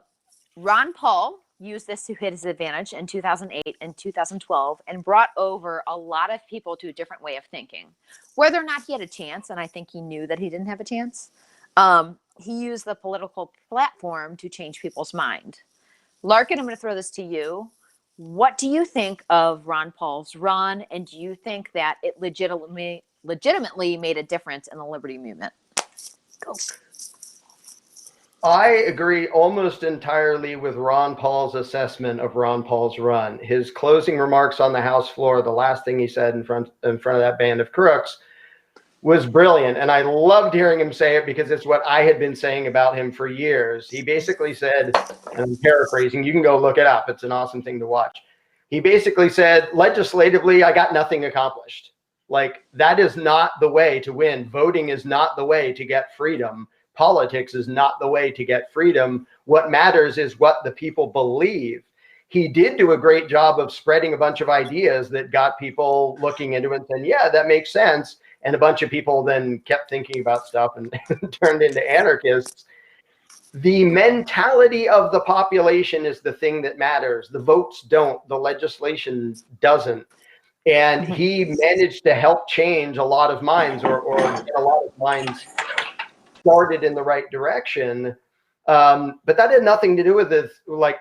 Ron Paul used this to his advantage in 2008 and 2012 and brought over a lot of people to a different way of thinking. Whether or not he had a chance, and I think he knew that he didn't have a chance, he used the political platform to change people's mind. Larken, I'm going to throw this to you. What do you think of Ron Paul's run, and do you think that it legitimately made a difference in the liberty movement? Go. I agree almost entirely with Ron Paul's assessment of Ron Paul's run. His closing remarks on the House floor, the last thing he said in front of that band of crooks, was brilliant. And I loved hearing him say it because it's what I had been saying about him for years. He basically said, and I'm paraphrasing, you can go look it up. It's an awesome thing to watch. He basically said, legislatively, I got nothing accomplished. Like, that is not the way to win. Voting is not the way to get freedom. Politics is not the way to get freedom. What matters is what the people believe. He did do a great job of spreading a bunch of ideas that got people looking into it and saying, yeah, that makes sense. And a bunch of people then kept thinking about stuff and turned into anarchists. The mentality of the population is the thing that matters. The votes don't. The legislation doesn't. And he managed to help change a lot of minds, or get a lot of minds started in the right direction. But that had nothing to do with it, like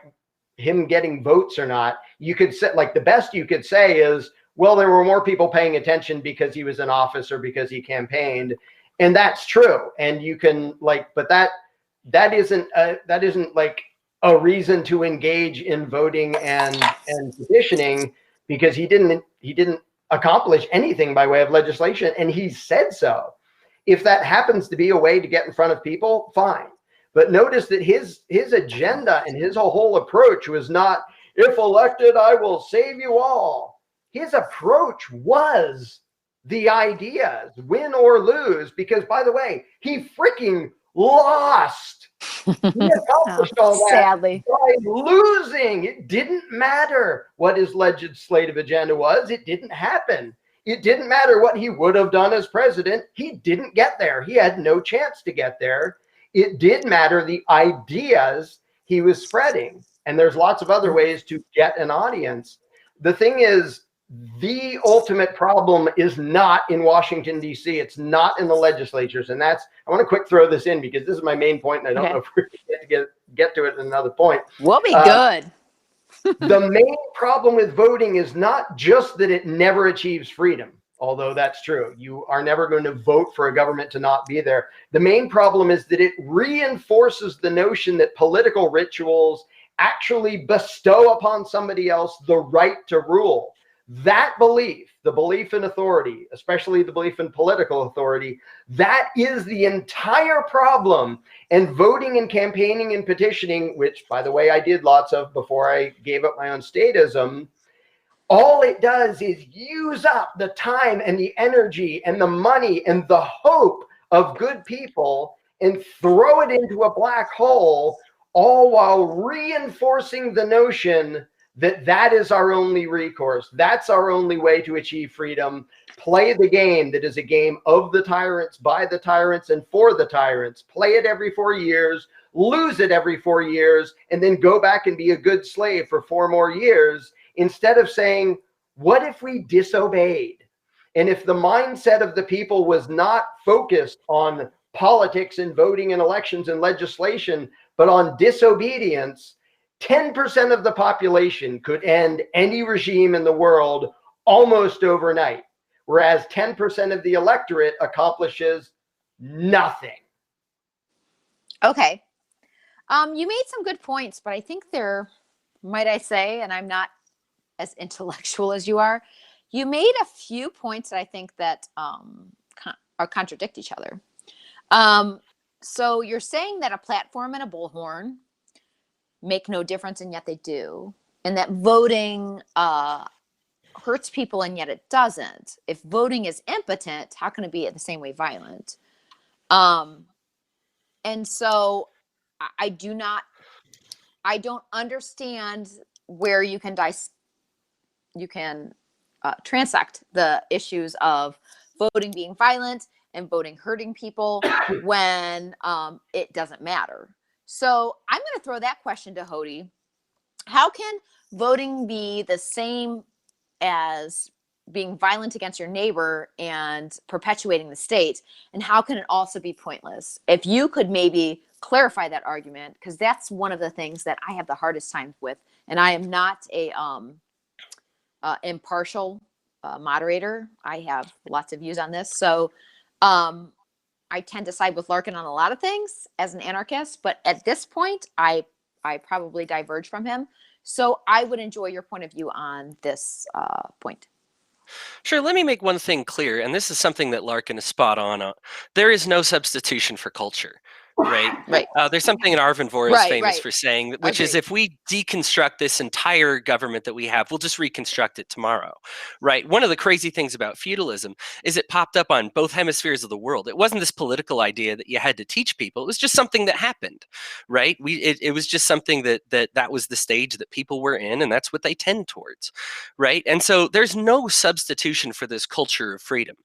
him getting votes or not. You could say, like, the best you could say is, well, there were more people paying attention because he was in office or because he campaigned. And that's true. And you can, like, but that isn't like a reason to engage in voting and petitioning, because he didn't accomplish anything by way of legislation, and he said so. If that happens to be a way to get in front of people, fine. But notice that his agenda and his whole approach was not, if elected, I will save you all. His approach was the ideas, win or lose, because, by the way, he freaking lost. He accomplished all that sadly by losing. It didn't matter what his legislative agenda was. It didn't happen. It didn't matter what he would have done as president. He didn't get there. He had no chance to get there. It did matter the ideas he was spreading. And there's lots of other ways to get an audience. The thing is, the ultimate problem is not in Washington, D.C. It's not in the legislatures. And that's, I want to quick throw this in because this is my main point, and I don't know if we're going to get to it in another point. We'll be good. The main problem with voting is not just that it never achieves freedom, although that's true. You are never going to vote for a government to not be there. The main problem is that it reinforces the notion that political rituals actually bestow upon somebody else the right to rule. That belief, the belief in authority, especially the belief in political authority, that is the entire problem. And voting and campaigning and petitioning, which, by the way, I did lots of before I gave up my own statism, all it does is use up the time and the energy and the money and the hope of good people and throw it into a black hole, all while reinforcing the notion that that is our only recourse. That's our only way to achieve freedom. Play the game that is a game of the tyrants, by the tyrants, and for the tyrants. Play it every 4 years, lose it every 4 years, and then go back and be a good slave for 4 more years, instead of saying, what if we disobeyed? And if the mindset of the people was not focused on politics and voting and elections and legislation, but on disobedience, 10% of the population could end any regime in the world almost overnight, whereas 10% of the electorate accomplishes nothing. Okay. You made some good points, but I think they're, might I say, and I'm not as intellectual as you are, you made a few points that I think that contradict each other. So you're saying that a platform and a bullhorn make no difference, and yet they do, and that voting hurts people, and yet it doesn't. If voting is impotent, how can it be the same way violent? And so I don't understand where you can transect the issues of voting being violent and voting hurting people when it doesn't matter. So I'm going to throw that question to Hodey. How can voting be the same as being violent against your neighbor and perpetuating the state? And how can it also be pointless? If you could maybe clarify that argument, because that's one of the things that I have the hardest time with. And I am not a impartial moderator. I have lots of views on this. So I tend to side with Larken on a lot of things as an anarchist, but at this point, I probably diverge from him. So I would enjoy your point of view on this point. Sure, let me make one thing clear, and this is something that Larken is spot on. There is no substitution for culture, right? Right. There's something that Arvin Vohra is Right. famous Right. for saying, which is Agreed. if we deconstruct this entire government that we have, we'll just reconstruct it tomorrow, right? One of the crazy things about feudalism is it popped up on both hemispheres of the world. It wasn't this political idea that you had to teach people. It was just something that happened, right? It was just something that was the stage that people were in, and that's what they tend towards, right? And so there's no substitution for this culture of freedom,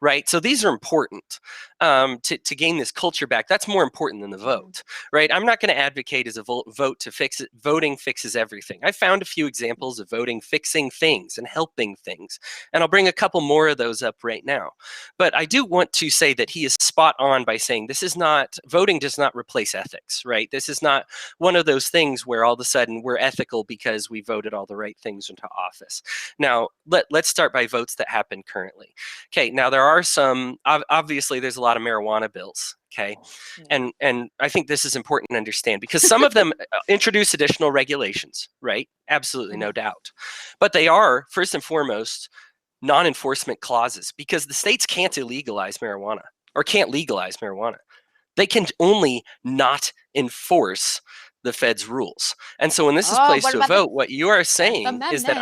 right? So these are important to gain this culture back. That's more important than the vote, right? I'm not going to advocate as a vote to fix it. Voting fixes everything. I found a few examples of voting fixing things and helping things, and I'll bring a couple more of those up right now. But I do want to say that he is spot on by saying this is not, voting does not replace ethics, right? This is not one of those things where all of a sudden we're ethical because we voted all the right things into office. Now, let's start by votes that happen currently. Okay, now there are some, obviously there's a lot of marijuana bills, okay? And I think this is important to understand because some of them introduce additional regulations, right? Absolutely, no doubt. But they are, first and foremost, non-enforcement clauses because the states can't illegalize marijuana or can't legalize marijuana. They can only not enforce the Fed's rules. And so when this is placed to a vote, what you are saying is that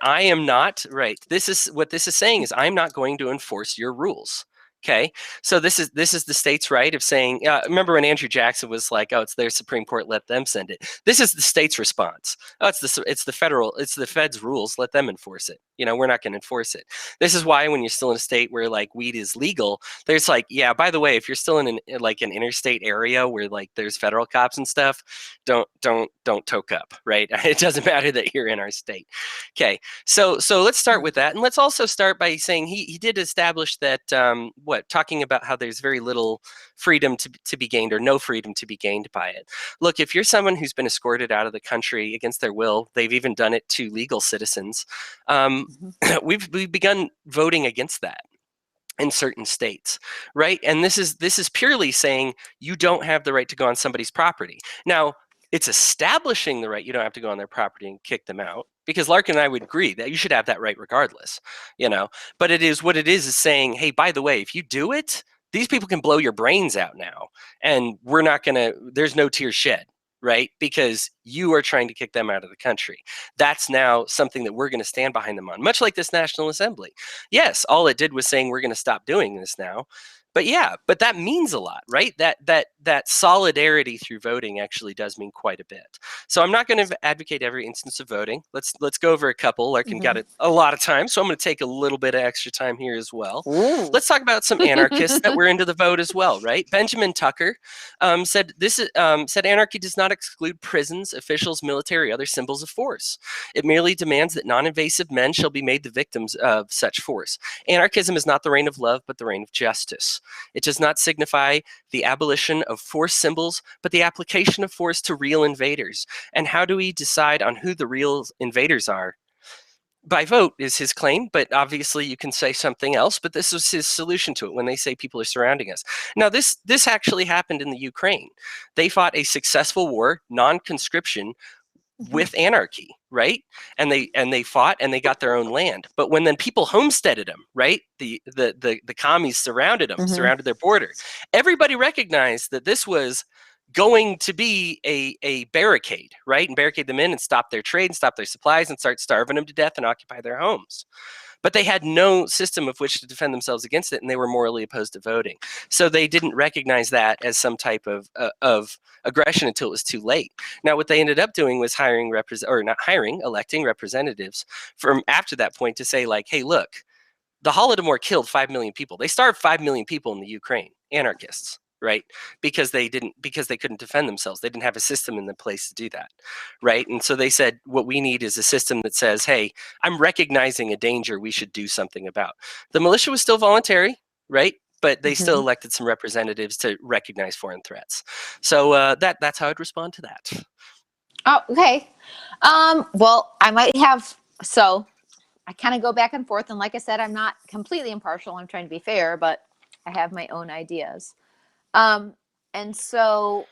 I am not, right. This is what this is saying is I'm not going to enforce your rules. Okay, so this is the state's right of saying. Remember when Andrew Jackson was like, "Oh, it's their Supreme Court, let them send it." This is the state's response. Oh, it's the Fed's rules, let them enforce it. You know, we're not going to enforce it. This is why when you're still in a state where like weed is legal, there's like, yeah, by the way, if you're still in an interstate area where like there's federal cops and stuff, don't toke up, right? It doesn't matter that you're in our state. Okay, so let's start with that, and let's also start by saying he did establish that talking about how there's very little freedom to be gained or no freedom to be gained by it. Look, if you're someone who's been escorted out of the country against their will, they've even done it to legal citizens. We've begun voting against that in certain states, right? And this is purely saying you don't have the right to go on somebody's property. Now, it's establishing the right you don't have to go on their property and kick them out, because Larkin and I would agree that you should have that right regardless, you know. But it is what it is saying, hey, by the way, if you do it, these people can blow your brains out now, and we're not gonna. There's no tears shed, right? Because you are trying to kick them out of the country. That's now something that we're going to stand behind them on, much like this National Assembly. Yes, all it did was saying we're going to stop doing this now. But yeah, but that means a lot, right? That solidarity through voting actually does mean quite a bit. So I'm not going to advocate every instance of voting. Let's go over a couple. Larkin got it a lot of time, so I'm going to take a little bit of extra time here as well. Ooh. Let's talk about some anarchists that were into the vote as well, right? Benjamin Tucker said anarchy does not exclude prisons, officials, military, other symbols of force. It merely demands that non-invasive men shall be made the victims of such force. Anarchism is not the reign of love, but the reign of justice. It does not signify the abolition of force symbols, but the application of force to real invaders. And how do we decide on who the real invaders are? By vote is his claim, but obviously you can say something else, but this was his solution to it when they say people are surrounding us. Now, this actually happened in the Ukraine. They fought a successful war, non-conscription, with anarchy, right? And they fought and they got their own land. But when then people homesteaded them, right? The commies surrounded them, surrounded their border. Everybody recognized that this was going to be a barricade, right? And barricade them in and stop their trade and stop their supplies and start starving them to death and occupy their homes. But they had no system of which to defend themselves against it, and they were morally opposed to voting. So they didn't recognize that as some type of aggression until it was too late. Now, what they ended up doing was electing representatives from after that point to say, like, hey, look, the Holodomor killed 5 million people. They starved 5 million people in the Ukraine, anarchists, right? Because they couldn't defend themselves. They didn't have a system in the place to do that, right? And so they said, what we need is a system that says, hey, I'm recognizing a danger we should do something about. The militia was still voluntary, right? But they still elected some representatives to recognize foreign threats. So that's how I'd respond to that. Oh, okay. Well, I might have, so I kind of go back and forth. And like I said, I'm not completely impartial. I'm trying to be fair, but I have my own ideas. And so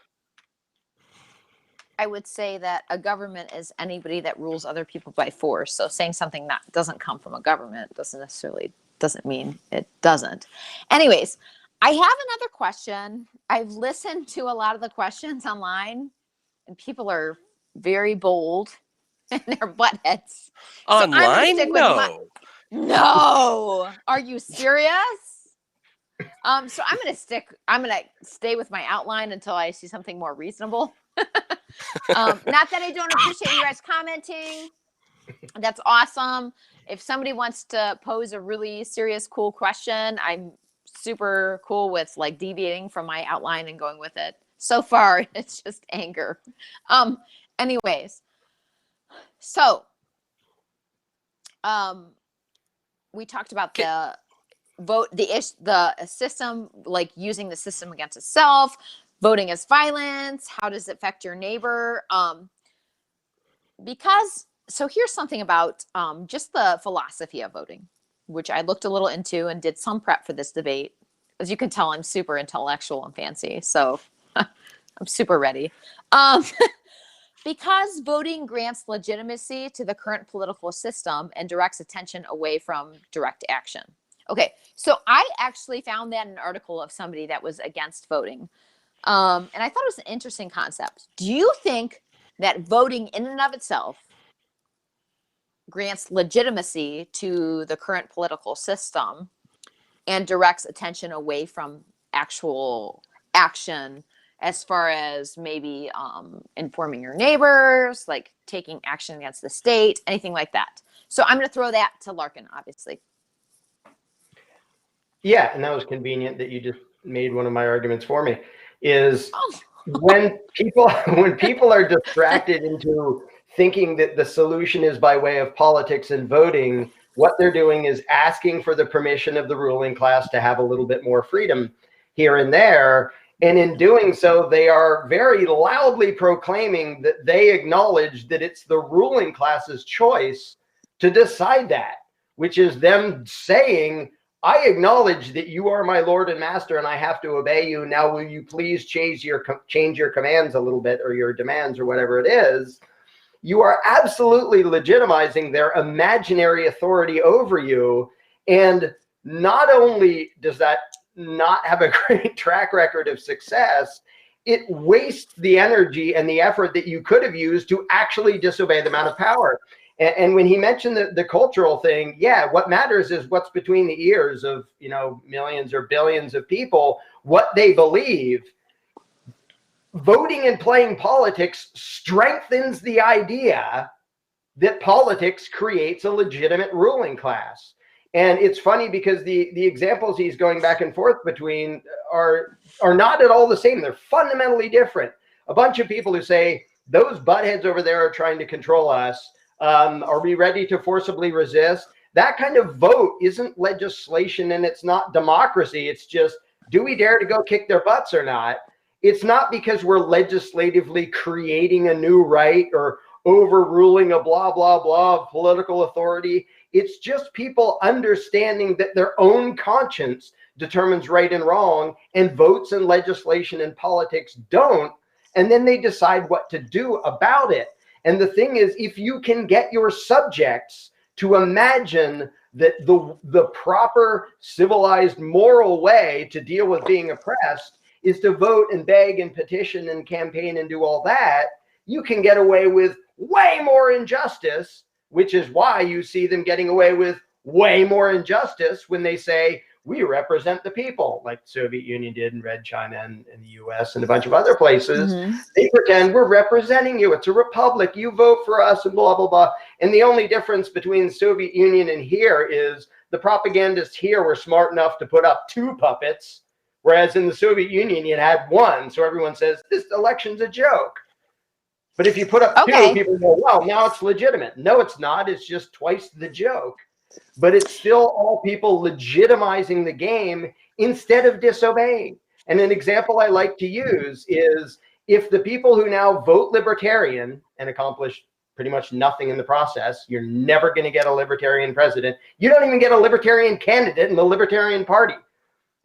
I would say that a government is anybody that rules other people by force. So saying something that doesn't come from a government doesn't mean it doesn't. Anyways, I have another question. I've listened to a lot of the questions online, and people are very bold and they're butt heads. So I'm gonna Online? stick with No. Are you serious? So I'm gonna stay with my outline until I see something more reasonable. Not that I don't appreciate you guys commenting. That's awesome. If somebody wants to pose a really serious, cool question, I'm super cool with like deviating from my outline and going with it. So far, it's just anger. Anyways, so we talked about the system, like using the system against itself, voting as violence. How does it affect your neighbor? So here's something about just the philosophy of voting, which I looked a little into and did some prep for this debate. As you can tell, I'm super intellectual and fancy, so I'm super ready. Because voting grants legitimacy to the current political system and directs attention away from direct action. Okay, so I actually found that in an article of somebody that was against voting. And I thought it was an interesting concept. Do you think that voting in and of itself grants legitimacy to the current political system and directs attention away from actual action, as far as maybe informing your neighbors, like taking action against the state, anything like that? So I'm going to throw that to Larken, obviously. Yeah, and that was convenient that you just made one of my arguments for me. Is when people are distracted into thinking that the solution is by way of politics and voting, what they're doing is asking for the permission of the ruling class to have a little bit more freedom here and there. And in doing so, they are very loudly proclaiming that they acknowledge that it's the ruling class's choice to decide that, which is them saying, I acknowledge that you are my Lord and Master and I have to obey you. Now, will you please change your commands a little bit, or your demands, or whatever it is? You are absolutely legitimizing their imaginary authority over you. And not only does that not have a great track record of success, it wastes the energy and the effort that you could have used to actually disobey the man of power. And when he mentioned the cultural thing, yeah, what matters is what's between the ears of, millions or billions of people, what they believe. Voting and playing politics strengthens the idea that politics creates a legitimate ruling class. And it's funny because the examples he's going back and forth between are not at all the same. They're fundamentally different. A bunch of people who say, those buttheads over there are trying to control us. Are we ready to forcibly resist? That kind of vote isn't legislation and it's not democracy. It's just, do we dare to go kick their butts or not? It's not because we're legislatively creating a new right or overruling a blah, blah, blah of political authority. It's just people understanding that their own conscience determines right and wrong, and votes and legislation and politics don't. And then they decide what to do about it. And the thing is, if you can get your subjects to imagine that the proper civilized moral way to deal with being oppressed is to vote and beg and petition and campaign and do all that, you can get away with way more injustice, which is why you see them getting away with way more injustice when they say, we represent the people, like the Soviet Union did in Red China and the US and a bunch of other places. Mm-hmm. They pretend we're representing you. It's a republic. You vote for us and blah, blah, blah. And the only difference between the Soviet Union and here is the propagandists here were smart enough to put up 2 puppets, whereas in the Soviet Union, you had 1. So everyone says, this election's a joke. But if you put up 2, people go, well, now it's legitimate. No, it's not. It's just twice the joke. But it's still all people legitimizing the game instead of disobeying. And an example I like to use is if the people who now vote libertarian and accomplish pretty much nothing in the process, you're never going to get a libertarian president. You don't even get a libertarian candidate in the Libertarian Party.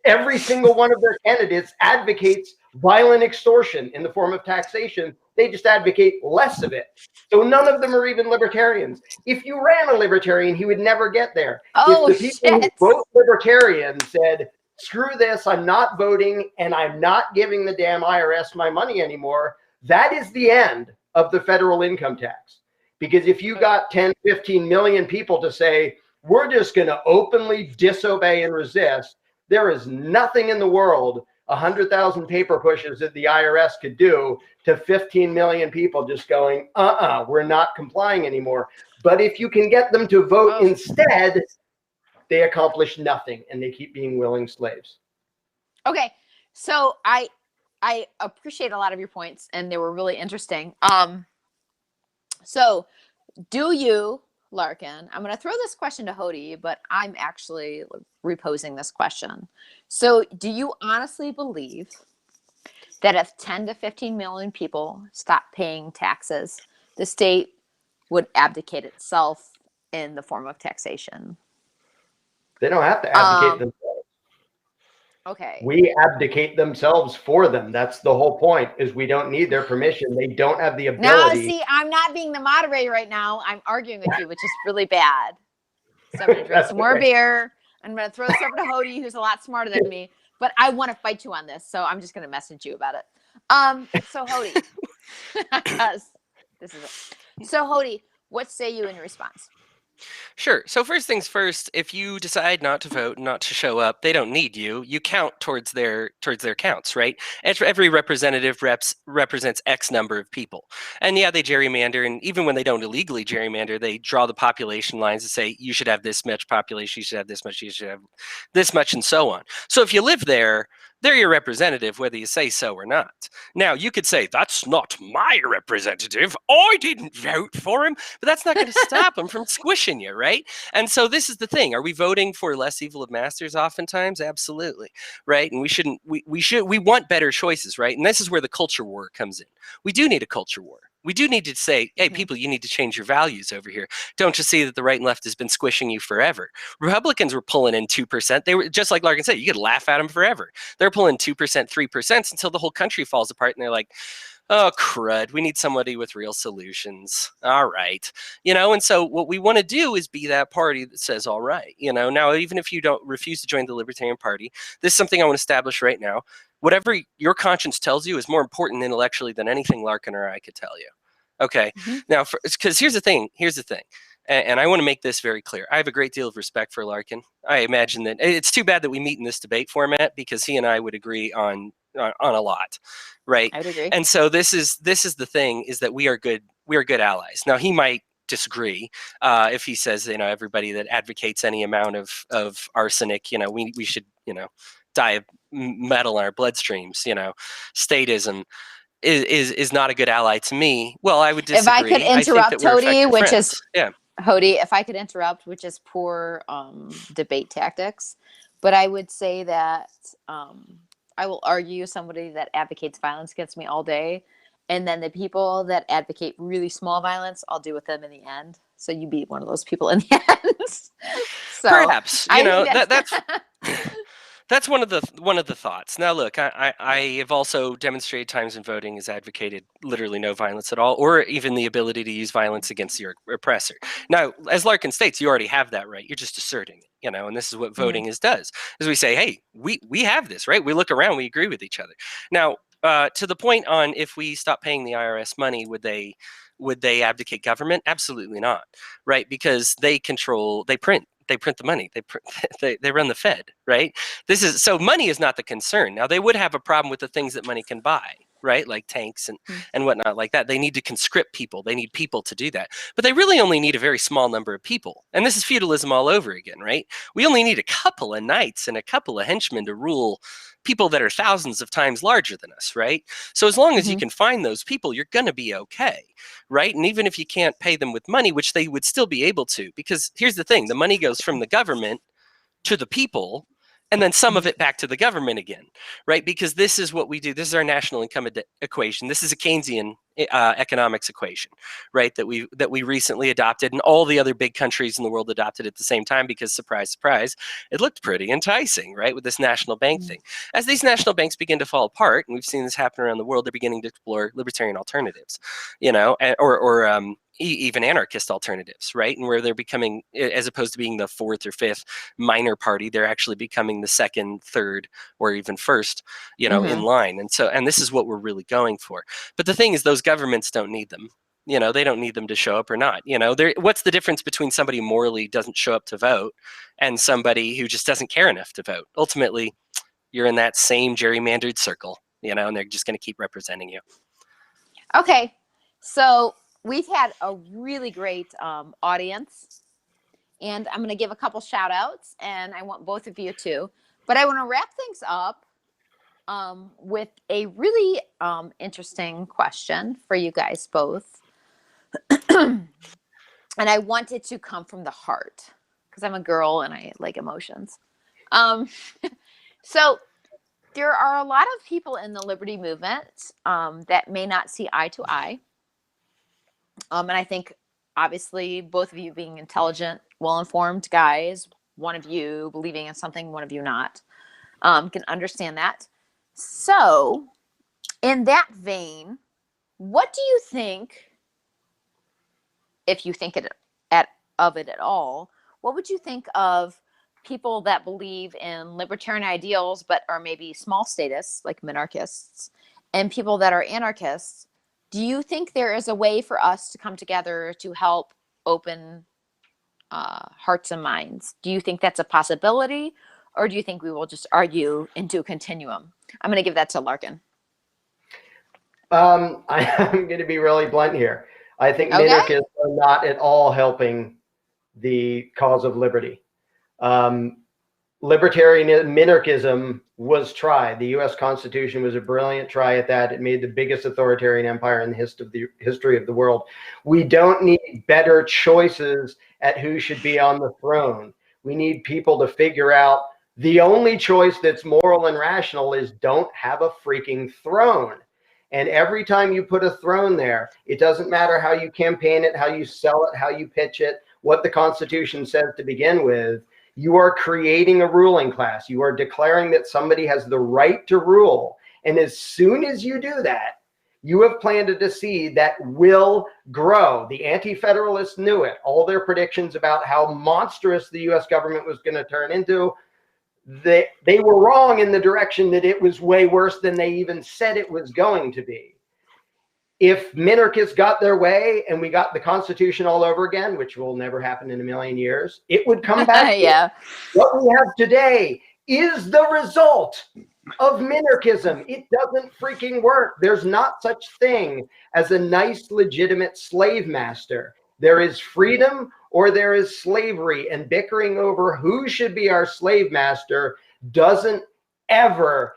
Every single one of their candidates advocates violent extortion in the form of taxation. They just advocate less of it. So none of them are even libertarians. If you ran a libertarian, he would never get there. Oh, If the people shit. who vote libertarian said, screw this, I'm not voting, and I'm not giving the damn IRS my money anymore, that is the end of the federal income tax. Because if you got 10, 15 million people to say, we're just going to openly disobey and resist, there is nothing in the world 100,000 paper pushes that the IRS could do to 15 million people just going, we're not complying anymore. But if you can get them to vote instead, they accomplish nothing and they keep being willing slaves. Okay. So I appreciate a lot of your points and they were really interesting. So do you, Larken, I'm going to throw this question to Hodey, but I'm actually reposing this question. So do you honestly believe that if 10 to 15 million people stop paying taxes, the state would abdicate itself in the form of taxation? They don't have to abdicate themselves. Okay. We abdicate themselves for them. That's the whole point, is we don't need their permission. They don't have the ability. Now, see, I'm not being the moderator right now. I'm arguing with you, which is really bad. So I'm going to drink some more beer. I'm going to throw this over to Hodey, who's a lot smarter than me. But I want to fight you on this, so I'm just going to message you about it. So Hodey, So Hodey, what say you in response? Sure. So first things first, if you decide not to vote, not to show up, they don't need you. You count towards their counts, right? Every representative represents X number of people. And yeah, they gerrymander, and even when they don't illegally gerrymander, they draw the population lines and say, you should have this much population, you should have this much, you should have this much, and so on. So if you live there, they're your representative, whether you say so or not. Now, you could say, that's not my representative. I didn't vote for him. But that's not going to stop him from squishing you, right? And so this is the thing. Are we voting for less evil of masters oftentimes? Absolutely, right? And we want better choices, right? And this is where the culture war comes in. We do need a culture war. We do need to say, hey, people, you need to change your values over here. Don't just see that the right and left has been squishing you forever. Republicans were pulling in 2%. They were, just like Larken said, you could laugh at them forever. They're pulling 2%, 3% until the whole country falls apart and they're like, oh, crud, we need somebody with real solutions. All right. And so what we want to do is be that party that says, all right. Now, even if you don't refuse to join the Libertarian Party, this is something I want to establish right now. Whatever your conscience tells you is more important intellectually than anything Larken or I could tell you. Okay. Now, because here's the thing. And I want to make this very clear. I have a great deal of respect for Larken. I imagine that it's too bad that we meet in this debate format, because he and I would agree on a lot, right? I would agree. And so this is the thing, is that we are good allies. Now, he might disagree if he says, everybody that advocates any amount of arsenic, we should, die of metal in our bloodstreams. Statism is not a good ally to me. Well, I would disagree. If I could interrupt, Hodey, which is Hodey, if I could interrupt, which is poor debate tactics, but I would say that I will argue somebody that advocates violence against me all day, and then the people that advocate really small violence, I'll do with them in the end. So you beat one of those people in the end. So perhaps that's one of the thoughts. Now, look, I have also demonstrated times in voting has advocated literally no violence at all, or even the ability to use violence against your oppressor. Now, as Larken states, you already have that right. You're just asserting it, and this is what voting does. Is we say, hey, we have this, right? We look around, we agree with each other. Now, to the point on if we stop paying the IRS money, would they abdicate government? Absolutely not, right? Because they print the money. They run the Fed, right? So money is not the concern. Now, they would have a problem with the things that money can buy, right? Like tanks and whatnot like that. They need to conscript people. They need people to do that. But they really only need a very small number of people. And this is feudalism all over again, right? We only need a couple of knights and a couple of henchmen to rule people that are thousands of times larger than us, right? So as long as you can find those people, you're going to be okay, right? And even if you can't pay them with money, which they would still be able to, because here's the thing, the money goes from the government to the people, and then some of it back to the government again, right? Because this is what we do. This is our national income equation. This is a Keynesian economics equation, right? That we recently adopted, and all the other big countries in the world adopted at the same time because, surprise, surprise, it looked pretty enticing, right? With this national bank thing. As these national banks begin to fall apart, and we've seen this happen around the world, they're beginning to explore libertarian alternatives, or even anarchist alternatives, right? And where they're becoming, as opposed to being the fourth or fifth minor party, they're actually becoming the second, third, or even first, in line. And this is what we're really going for. But the thing is, those governments don't need them. They don't need them to show up or not. What's the difference between somebody who morally doesn't show up to vote and somebody who just doesn't care enough to vote? Ultimately, you're in that same gerrymandered circle, and they're just going to keep representing you. Okay, so we've had a really great audience, and I'm going to give a couple shout outs, and I want both of you to, but I want to wrap things up with a really interesting question for you guys both. And I want it to come from the heart because I'm a girl and I like emotions. So there are a lot of people in the liberty movement that may not see eye to eye. And I think, obviously, both of you being intelligent, well-informed guys, one of you believing in something, one of you not, can understand that. So, in that vein, what do you think, if you think of it at all, what would you think of people that believe in libertarian ideals but are maybe small statists, like minarchists, and people that are anarchists? Do you think there is a way for us to come together to help open hearts and minds? Do you think that's a possibility, or do you think we will just argue into a continuum? I'm going to give that to Larken. I'm going to be really blunt here. I think minarchists are not at all helping the cause of liberty. Libertarian minarchism was tried. The U.S. Constitution was a brilliant try at that. It made the biggest authoritarian empire in the history of the world. We don't need better choices at who should be on the throne. We need people to figure out the only choice that's moral and rational is don't have a freaking throne. And every time you put a throne there, it doesn't matter how you campaign it, how you sell it, how you pitch it, what the Constitution says to begin with. You are creating a ruling class. You are declaring that somebody has the right to rule. And as soon as you do that, you have planted a seed that will grow. The Anti-Federalists knew it. All their predictions about how monstrous the U.S. government was going to turn into, they were wrong in the direction that it was way worse than they even said it was going to be. If minarchists got their way and we got the Constitution all over again, which will never happen in a million years, it would come back. Yeah. What we have today is the result of minarchism. It doesn't freaking work. There's not such thing as a nice, legitimate slave master. There is freedom or there is slavery, and bickering over who should be our slave master doesn't ever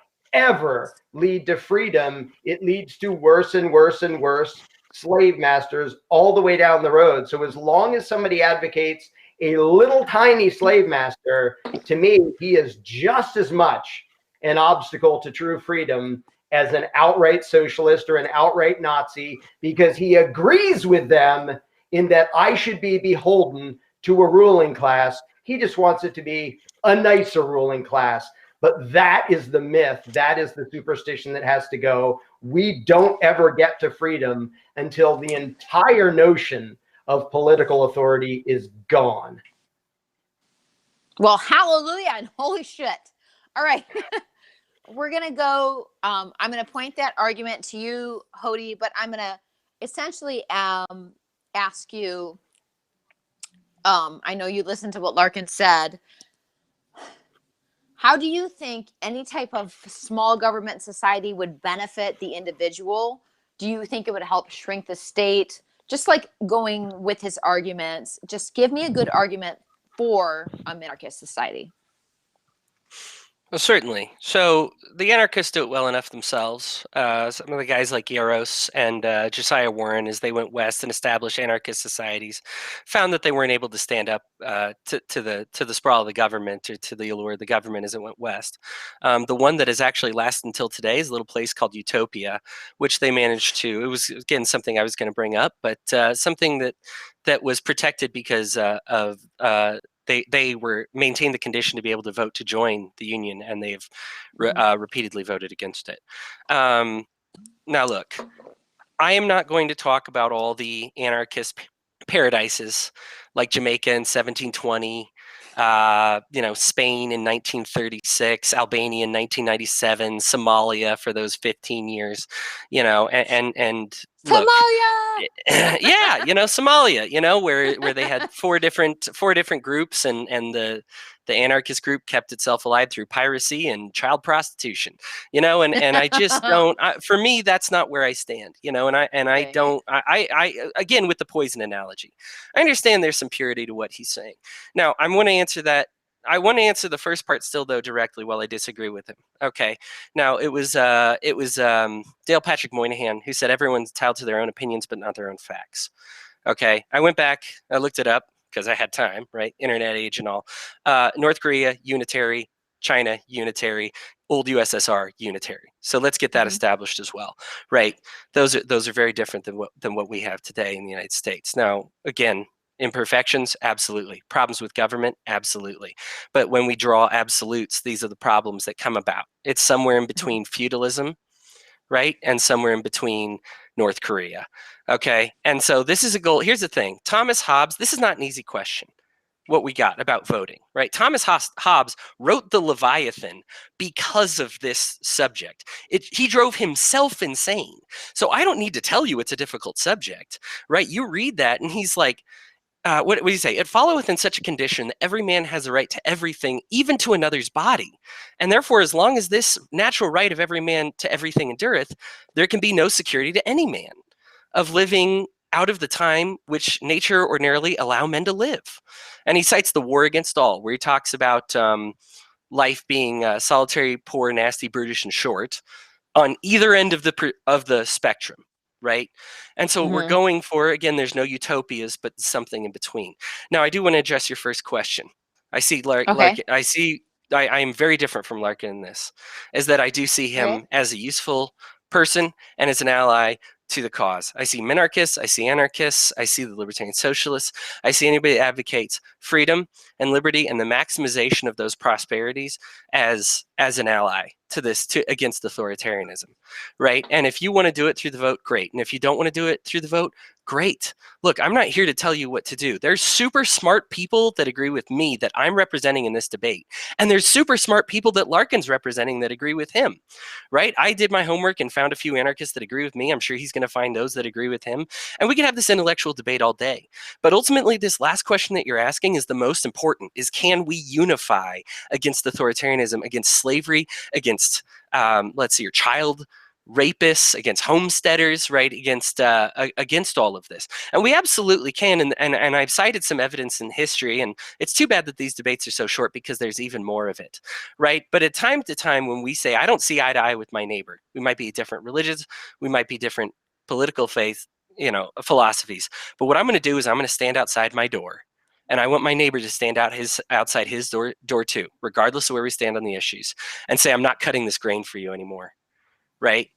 lead to freedom. It leads to worse and worse and worse slave masters all the way down the road. So as long as somebody advocates a little tiny slave master, to me, he is just as much an obstacle to true freedom as an outright socialist or an outright Nazi, because he agrees with them in that I should be beholden to a ruling class. He just wants it to be a nicer ruling class. But that is the myth. That is the superstition that has to go. We don't ever get to freedom until the entire notion of political authority is gone. Well, hallelujah and holy shit. All right. We're going to go. I'm going to point that argument to you, Hodey, but I'm going to essentially ask you. I know you listened to what Larken said. How do you think any type of small government society would benefit the individual? Do you think it would help shrink the state? Just like going with his arguments, just give me a good argument for a minarchist society. Well, certainly. So the anarchists do it well enough themselves. Some of the guys like Yaros and Josiah Warren, as they went west and established anarchist societies, found that they weren't able to stand up to the sprawl of the government or to the allure of the government as it went west. The one that has actually lasted until today is a little place called Utopia, which they managed to. It was again something I was going to bring up, but something that was protected because of they were maintained the condition to be able to vote to join the union, and they've repeatedly voted against it. Now, look, I am not going to talk about all the anarchist paradises like Jamaica in 1720, Spain in 1936, Albania in 1997, Somalia for those 15 years, and look. Somalia! Yeah, Somalia, where they had four different groups, and the anarchist group kept itself alive through piracy and child prostitution, and I just don't. For me, that's not where I stand, and I Right. don't. I again with the poison analogy, I understand there's some purity to what he's saying. Now, I'm going to answer that. I want to answer the first part still, though, directly while I disagree with him. Okay. Now, it was Dale Patrick Moynihan who said everyone's entitled to their own opinions, but not their own facts. Okay. I went back, I looked it up because I had time, right? Internet age and all. North Korea, unitary. China, unitary. Old USSR, unitary. So let's get that established as well, right? Those are very different than what we have today in the United States. Now, again, imperfections, absolutely. Problems with government, absolutely. But when we draw absolutes, these are the problems that come about. It's somewhere in between feudalism, right? And somewhere in between North Korea. Okay. And so this is a goal. Here's the thing. Thomas Hobbes, this is not an easy question. What we got about voting, right? Thomas Hobbes wrote the Leviathan because of this subject. He drove himself insane. So I don't need to tell you it's a difficult subject, right? You read that and he's like, what do you say? It followeth in such a condition that every man has a right to everything, even to another's body. And therefore, as long as this natural right of every man to everything endureth, there can be no security to any man of living out of the time which nature ordinarily allow men to live. And he cites the War Against All, where he talks about life being solitary, poor, nasty, brutish, and short on either end of the spectrum, right? And so we're going for, again, there's no utopias, but something in between. Now, I do want to address your first question. I see Larken. I am very different from Larken in this, is that I do see him as a useful person and as an ally to the cause. I see minarchists, I see anarchists, I see the libertarian socialists, I see anybody that advocates freedom and liberty and the maximization of those prosperities as an ally to this, against authoritarianism, right? And if you want to do it through the vote, great. And if you don't want to do it through the vote, great. Look, I'm not here to tell you what to do. There's super smart people that agree with me that I'm representing in this debate. And there's super smart people that Larkin's representing that agree with him, right? I did my homework and found a few anarchists that agree with me. I'm sure he's going to find those that agree with him. And we can have this intellectual debate all day. But ultimately, this last question that you're asking is the most important, is can we unify against authoritarianism, against slavery, against, let's see, your child rapists, against homesteaders, right, against all of this. And we absolutely can, and I've cited some evidence in history, and it's too bad that these debates are so short because there's even more of it, right? But at time to time when we say, I don't see eye to eye with my neighbor, we might be different religions, we might be different political faith, philosophies, but what I'm going to do is I'm going to stand outside my door, and I want my neighbor to stand outside his door too, regardless of where we stand on the issues, and say, I'm not cutting this grain for you anymore, right?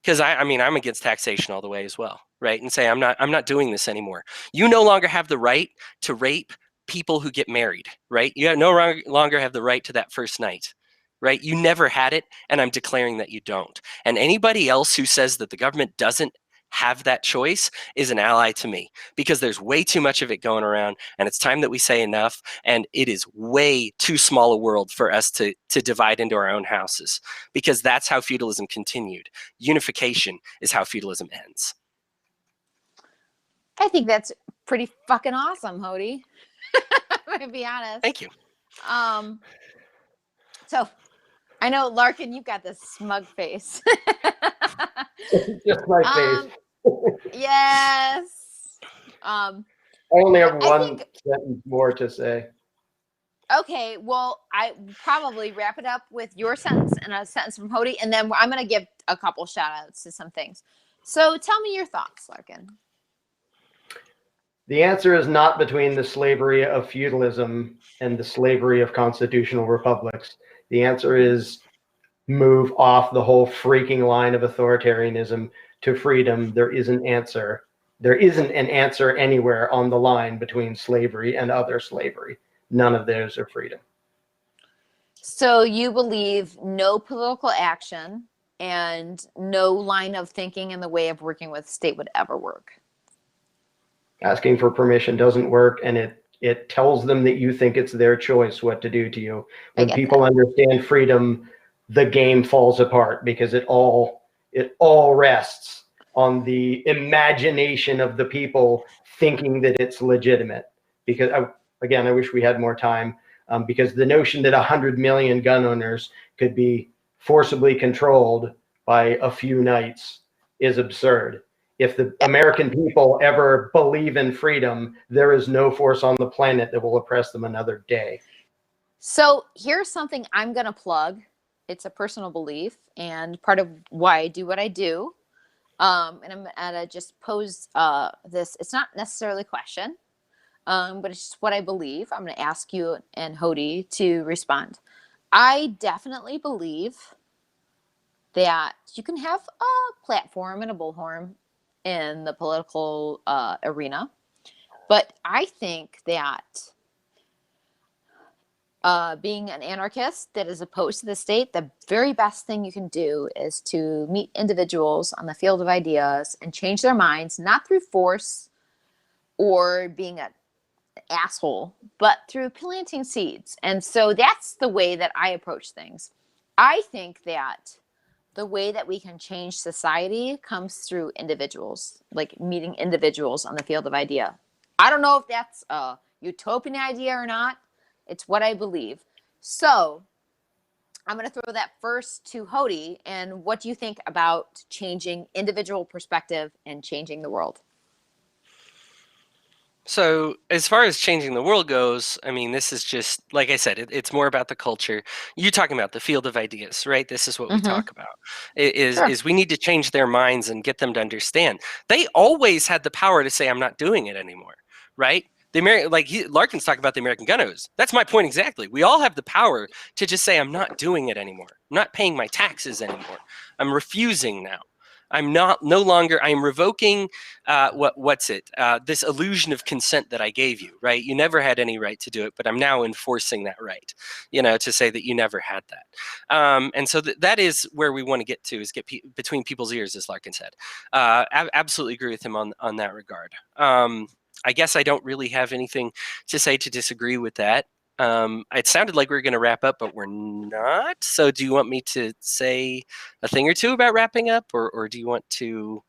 Because I'm against taxation all the way as well, right? And say, I'm not doing this anymore. You no longer have the right to rape people who get married, right? You no longer have the right to that first night, right? You never had it, and I'm declaring that you don't. And anybody else who says that the government doesn't have that choice is an ally to me, because there's way too much of it going around, and it's time that we say enough. And it is way too small a world for us to divide into our own houses, because that's how feudalism continued. Unification is how feudalism ends. I think that's pretty fucking awesome, Hodey. I'm gonna be honest. Thank you. So I know, Larken, you've got this smug face. Just my face. Yes. I only have one sentence more to say. Okay, well, I probably wrap it up with your sentence and a sentence from Hodey, and then I'm going to give a couple shout outs to some things. So tell me your thoughts, Larken. The answer is not between the slavery of feudalism and the slavery of constitutional republics. The answer is move off the whole freaking line of authoritarianism to freedom. There is an answer. There isn't an answer anywhere on the line between slavery and other slavery. None of those are freedom. So you believe no political action and no line of thinking in the way of working with the state would ever work? Asking for permission doesn't work, and it tells them that you think it's their choice what to do to you. When people understand freedom, the game falls apart because it all rests on the imagination of the people thinking that it's legitimate. Because again, I wish we had more time, because the notion that 100 million gun owners could be forcibly controlled by a few knights is absurd. If the American people ever believe in freedom, there is no force on the planet that will oppress them another day. So here's something I'm going to plug. It's a personal belief and part of why I do what I do. And I'm going to just pose this. It's not necessarily a question, but it's just what I believe. I'm going to ask you and Hodey to respond. I definitely believe that you can have a platform and a bullhorn in the political arena. But I think that being an anarchist that is opposed to the state, the very best thing you can do is to meet individuals on the field of ideas and change their minds, not through force or being an asshole, but through planting seeds. And so that's the way that I approach things. I think that the way that we can change society comes through individuals, like meeting individuals on the field of idea. I don't know if that's a utopian idea or not. It's what I believe. So I'm going to throw that first to Hodey. And what do you think about changing individual perspective and changing the world? So as far as changing the world goes, I mean, this is just, like I said, it's more about the culture. You're talking about the field of ideas, right? This is what we talk about, is we need to change their minds and get them to understand. They always had the power to say, I'm not doing it anymore, right? Larken's talking about the American gun owners. That's my point exactly. We all have the power to just say, I'm not doing it anymore. I'm not paying my taxes anymore. I'm refusing now. I'm no longer, I'm revoking, this illusion of consent that I gave you, right? You never had any right to do it, but I'm now enforcing that right, to say that you never had that. And so that is where we want to get to, is get between people's ears, as Larken said. I absolutely agree with him on that regard. I guess I don't really have anything to say to disagree with that. It sounded like we were going to wrap up, but we're not. So do you want me to say a thing or two about wrapping up, or do you want to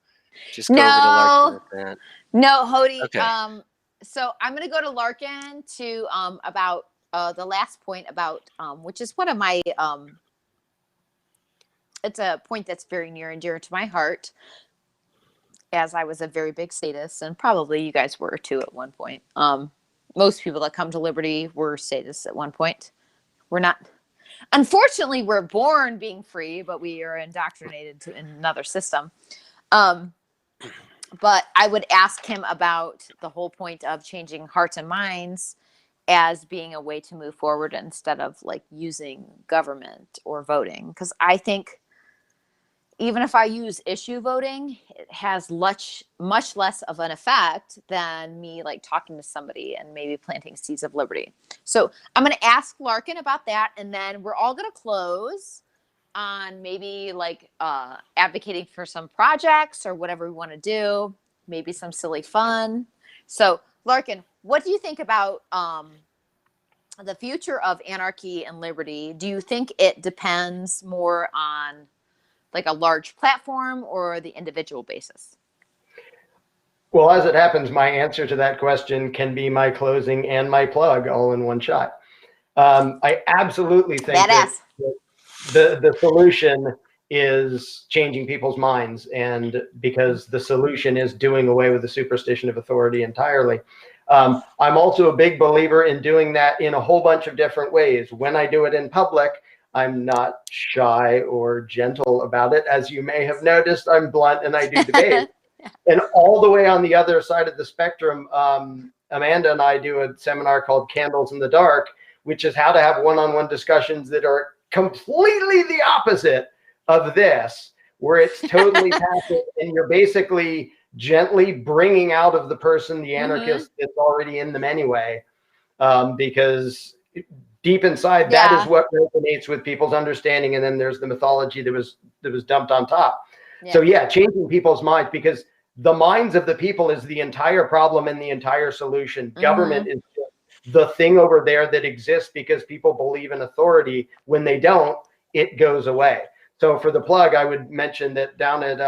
just go over to Larken with that? No, Hodey. Okay. So I'm going to go to Larken to about the last point about, which is one of my, it's a point that's very near and dear to my heart, as I was a very big statist, and probably you guys were too at one point. Most people that come to Liberty were statists at one point. We're not. Unfortunately, we're born being free, but we are indoctrinated in another system. But I would ask him about the whole point of changing hearts and minds as being a way to move forward instead of like using government or voting. Because I think even if I use issue voting, it has much less of an effect than me like talking to somebody and maybe planting seeds of liberty. So I'm going to ask Larken about that, and then we're all going to close on maybe like advocating for some projects or whatever we want to do, maybe some silly fun. So Larken, what do you think about the future of anarchy and liberty? Do you think it depends more on like a large platform or the individual basis? Well, as it happens, my answer to that question can be my closing and my plug all in one shot. I absolutely think that the solution is changing people's minds, and because the solution is doing away with the superstition of authority entirely. I'm also a big believer in doing that in a whole bunch of different ways. When I do it in public, I'm not shy or gentle about it. As you may have noticed, I'm blunt and I do debate. And all the way on the other side of the spectrum, Amanda and I do a seminar called Candles in the Dark, which is how to have one-on-one discussions that are completely the opposite of this, where it's totally passive and you're basically gently bringing out of the person the anarchist that's already in them anyway, because deep inside, that is what resonates with people's understanding. And then there's the mythology that was dumped on top. So yeah, changing people's minds, because the minds of the people is the entire problem and the entire solution. Government is just the thing over there that exists because people believe in authority. When they don't, it goes away. So for the plug, I would mention that down at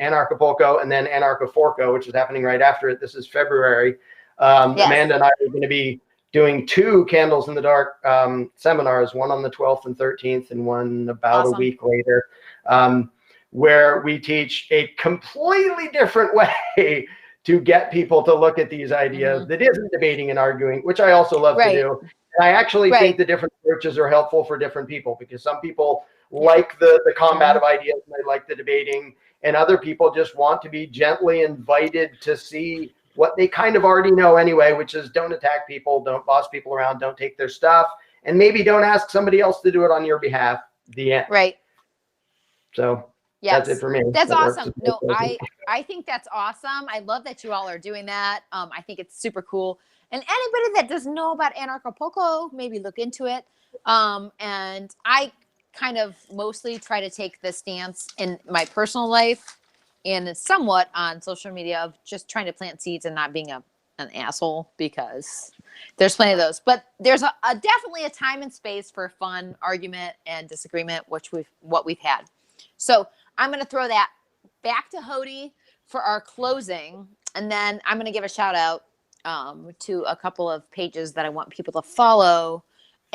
Anarchapulco and then Anarchaforco, which is happening right after it, this is February, Amanda and I are going to be doing 2 Candles in the Dark seminars, one on the 12th and 13th and one about a week later, where we teach a completely different way to get people to look at these ideas that isn't debating and arguing, which I also love to do. And I actually think the different approaches are helpful for different people, because some people like the combative ideas and they like the debating, and other people just want to be gently invited to see what they kind of already know anyway, which is don't attack people, don't boss people around, don't take their stuff, and maybe don't ask somebody else to do it on your behalf. The end. Right. So that's it for me. That's awesome. No, I think that's awesome. I love that you all are doing that. I think it's super cool. And anybody that doesn't know about Anarchapulco, maybe look into it. And I kind of mostly try to take the stance in my personal life and somewhat on social media of just trying to plant seeds and not being an asshole, because there's plenty of those. But there's definitely a time and space for fun argument and disagreement, what we've had. So I'm going to throw that back to Hodey for our closing. And then I'm going to give a shout out to a couple of pages that I want people to follow.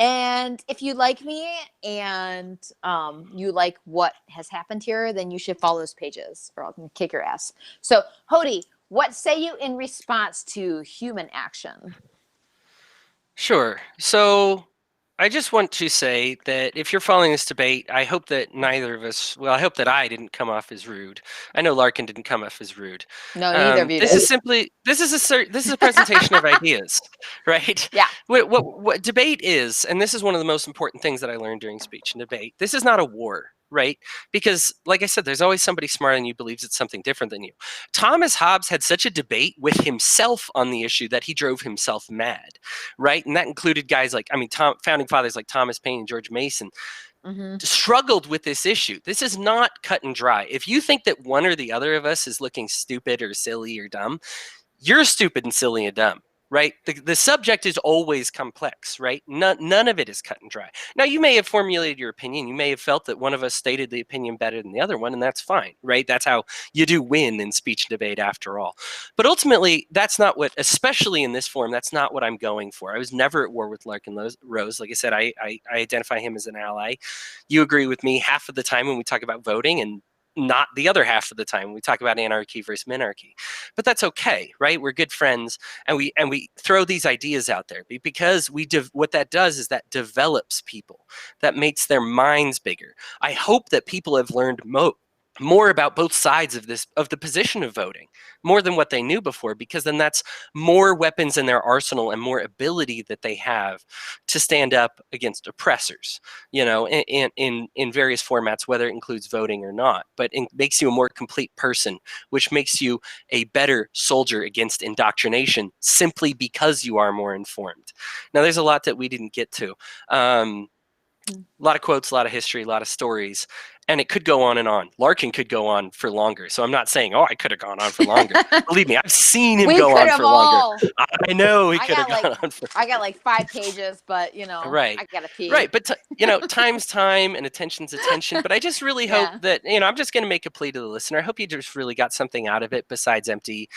And if you like me and you like what has happened here, then you should follow those pages or I'll kick your ass. So Hodey, what say you in response to human action? Sure. So I just want to say that if you're following this debate, I hope that neither of us, well, I hope that I didn't come off as rude. I know Larken didn't come off as rude. No, neither of you This did. is this is a presentation of ideas, right? Yeah. What debate is, and this is one of the most important things that I learned during speech and debate. This is not a war, right? Because, like I said, there's always somebody smarter than you believes it's something different than you. Thomas Hobbes had such a debate with himself on the issue that he drove himself mad, right? And that included guys like, founding fathers like Thomas Paine and George Mason struggled with this issue. This is not cut and dry. If you think that one or the other of us is looking stupid or silly or dumb, you're stupid and silly and dumb. Right? The subject is always complex, right? None of it is cut and dry. Now, you may have formulated your opinion. You may have felt that one of us stated the opinion better than the other one, and that's fine, right? That's how you do win in speech and debate after all. But ultimately, that's not what, especially in this forum, that's not what I'm going for. I was never at war with Larken Rose. Like I said, I identify him as an ally. You agree with me half of the time when we talk about voting, and not the other half of the time we talk about anarchy versus minarchy. But that's okay, right? We're good friends, and we throw these ideas out there because what that does is that develops people, that makes their minds bigger. I hope that people have learned more about both sides of the position of voting, more than what they knew before, because then that's more weapons in their arsenal and more ability that they have to stand up against oppressors, in various formats, whether it includes voting or not. But it makes you a more complete person, which makes you a better soldier against indoctrination simply because you are more informed. Now, there's a lot that we didn't get to. A lot of quotes, a lot of history, a lot of stories, and it could go on and on. Larken could go on for longer. So I'm not saying, I could have gone on for longer. Believe me, I've seen him go on for longer. I know he could have gone on for I got like 5 pages, but right. I gotta pee. Right, but time's time and attention's attention. But I just really hope that, I'm just going to make a plea to the listener. I hope you just really got something out of it besides empty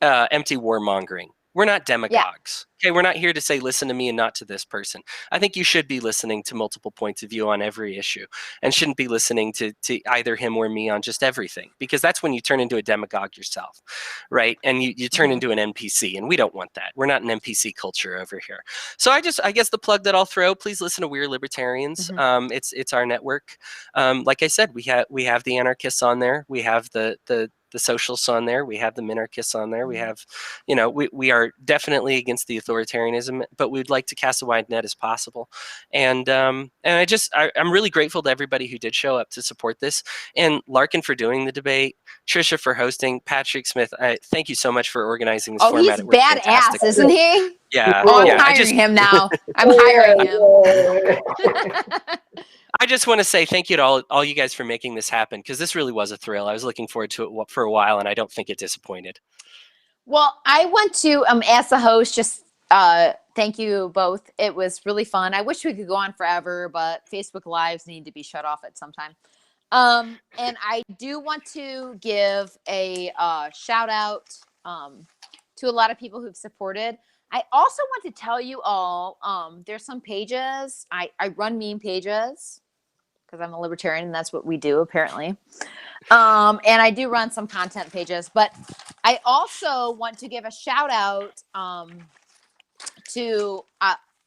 warmongering. We're not demagogues. Okay, we're not here to say, listen to me and not to this person. I think you should be listening to multiple points of view on every issue and shouldn't be listening to either him or me on just everything, because that's when you turn into a demagogue yourself, right? And you turn into an NPC, and we don't want that. We're not an NPC culture over here. So I guess the plug that I'll throw, please listen to We Are Libertarians. It's our network. Like I said, we have the anarchists on there. We have the socialists on there. We have the minarchists on there. We have, we are definitely against the authoritarianism, but we'd like to cast a wide net as possible. And I'm really grateful to everybody who did show up to support this, and Larken for doing the debate, Trisha for hosting, Patrick Smith. Thank you so much for organizing this format. He's badass, isn't he? Yeah. I'm hiring him now. I'm hiring him. I just want to say thank you to all you guys for making this happen, because this really was a thrill. I was looking forward to it for a while, and I don't think it disappointed. Well, I want to, as a host, just thank you both. It was really fun. I wish we could go on forever, but Facebook Lives need to be shut off at some time. And I do want to give a shout out to a lot of people who've supported. I also want to tell you all, there's some pages. I run meme pages because I'm a libertarian and that's what we do apparently. And I do run some content pages, but I also want to give a shout out to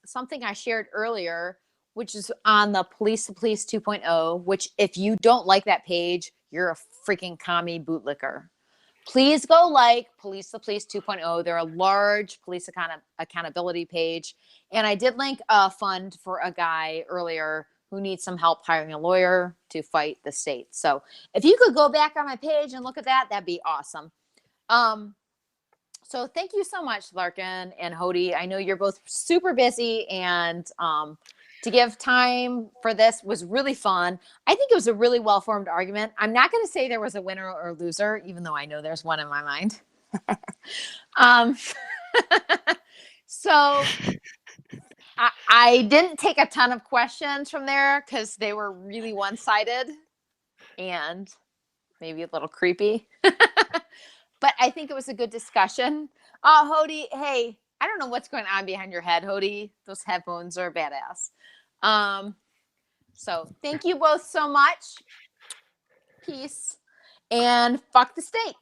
something I shared earlier, which is on the Police to Police 2.0, which if you don't like that page, you're a freaking commie bootlicker. Please go like Police to Police 2.0. They're a large police accountability page. And I did link a fund for a guy earlier who needs some help hiring a lawyer to fight the state. So if you could go back on my page and look at that, that'd be awesome. So thank you so much, Larken and Hodey. I know you're both super busy, and to give time for this was really fun. I think it was a really well-formed argument. I'm not going to say there was a winner or loser, even though I know there's one in my mind. So I didn't take a ton of questions from there because they were really one-sided and maybe a little creepy. But I think it was a good discussion. Hodey, hey, I don't know what's going on behind your head, Hodey. Those headphones are badass. So thank you both so much. Peace. And fuck the state.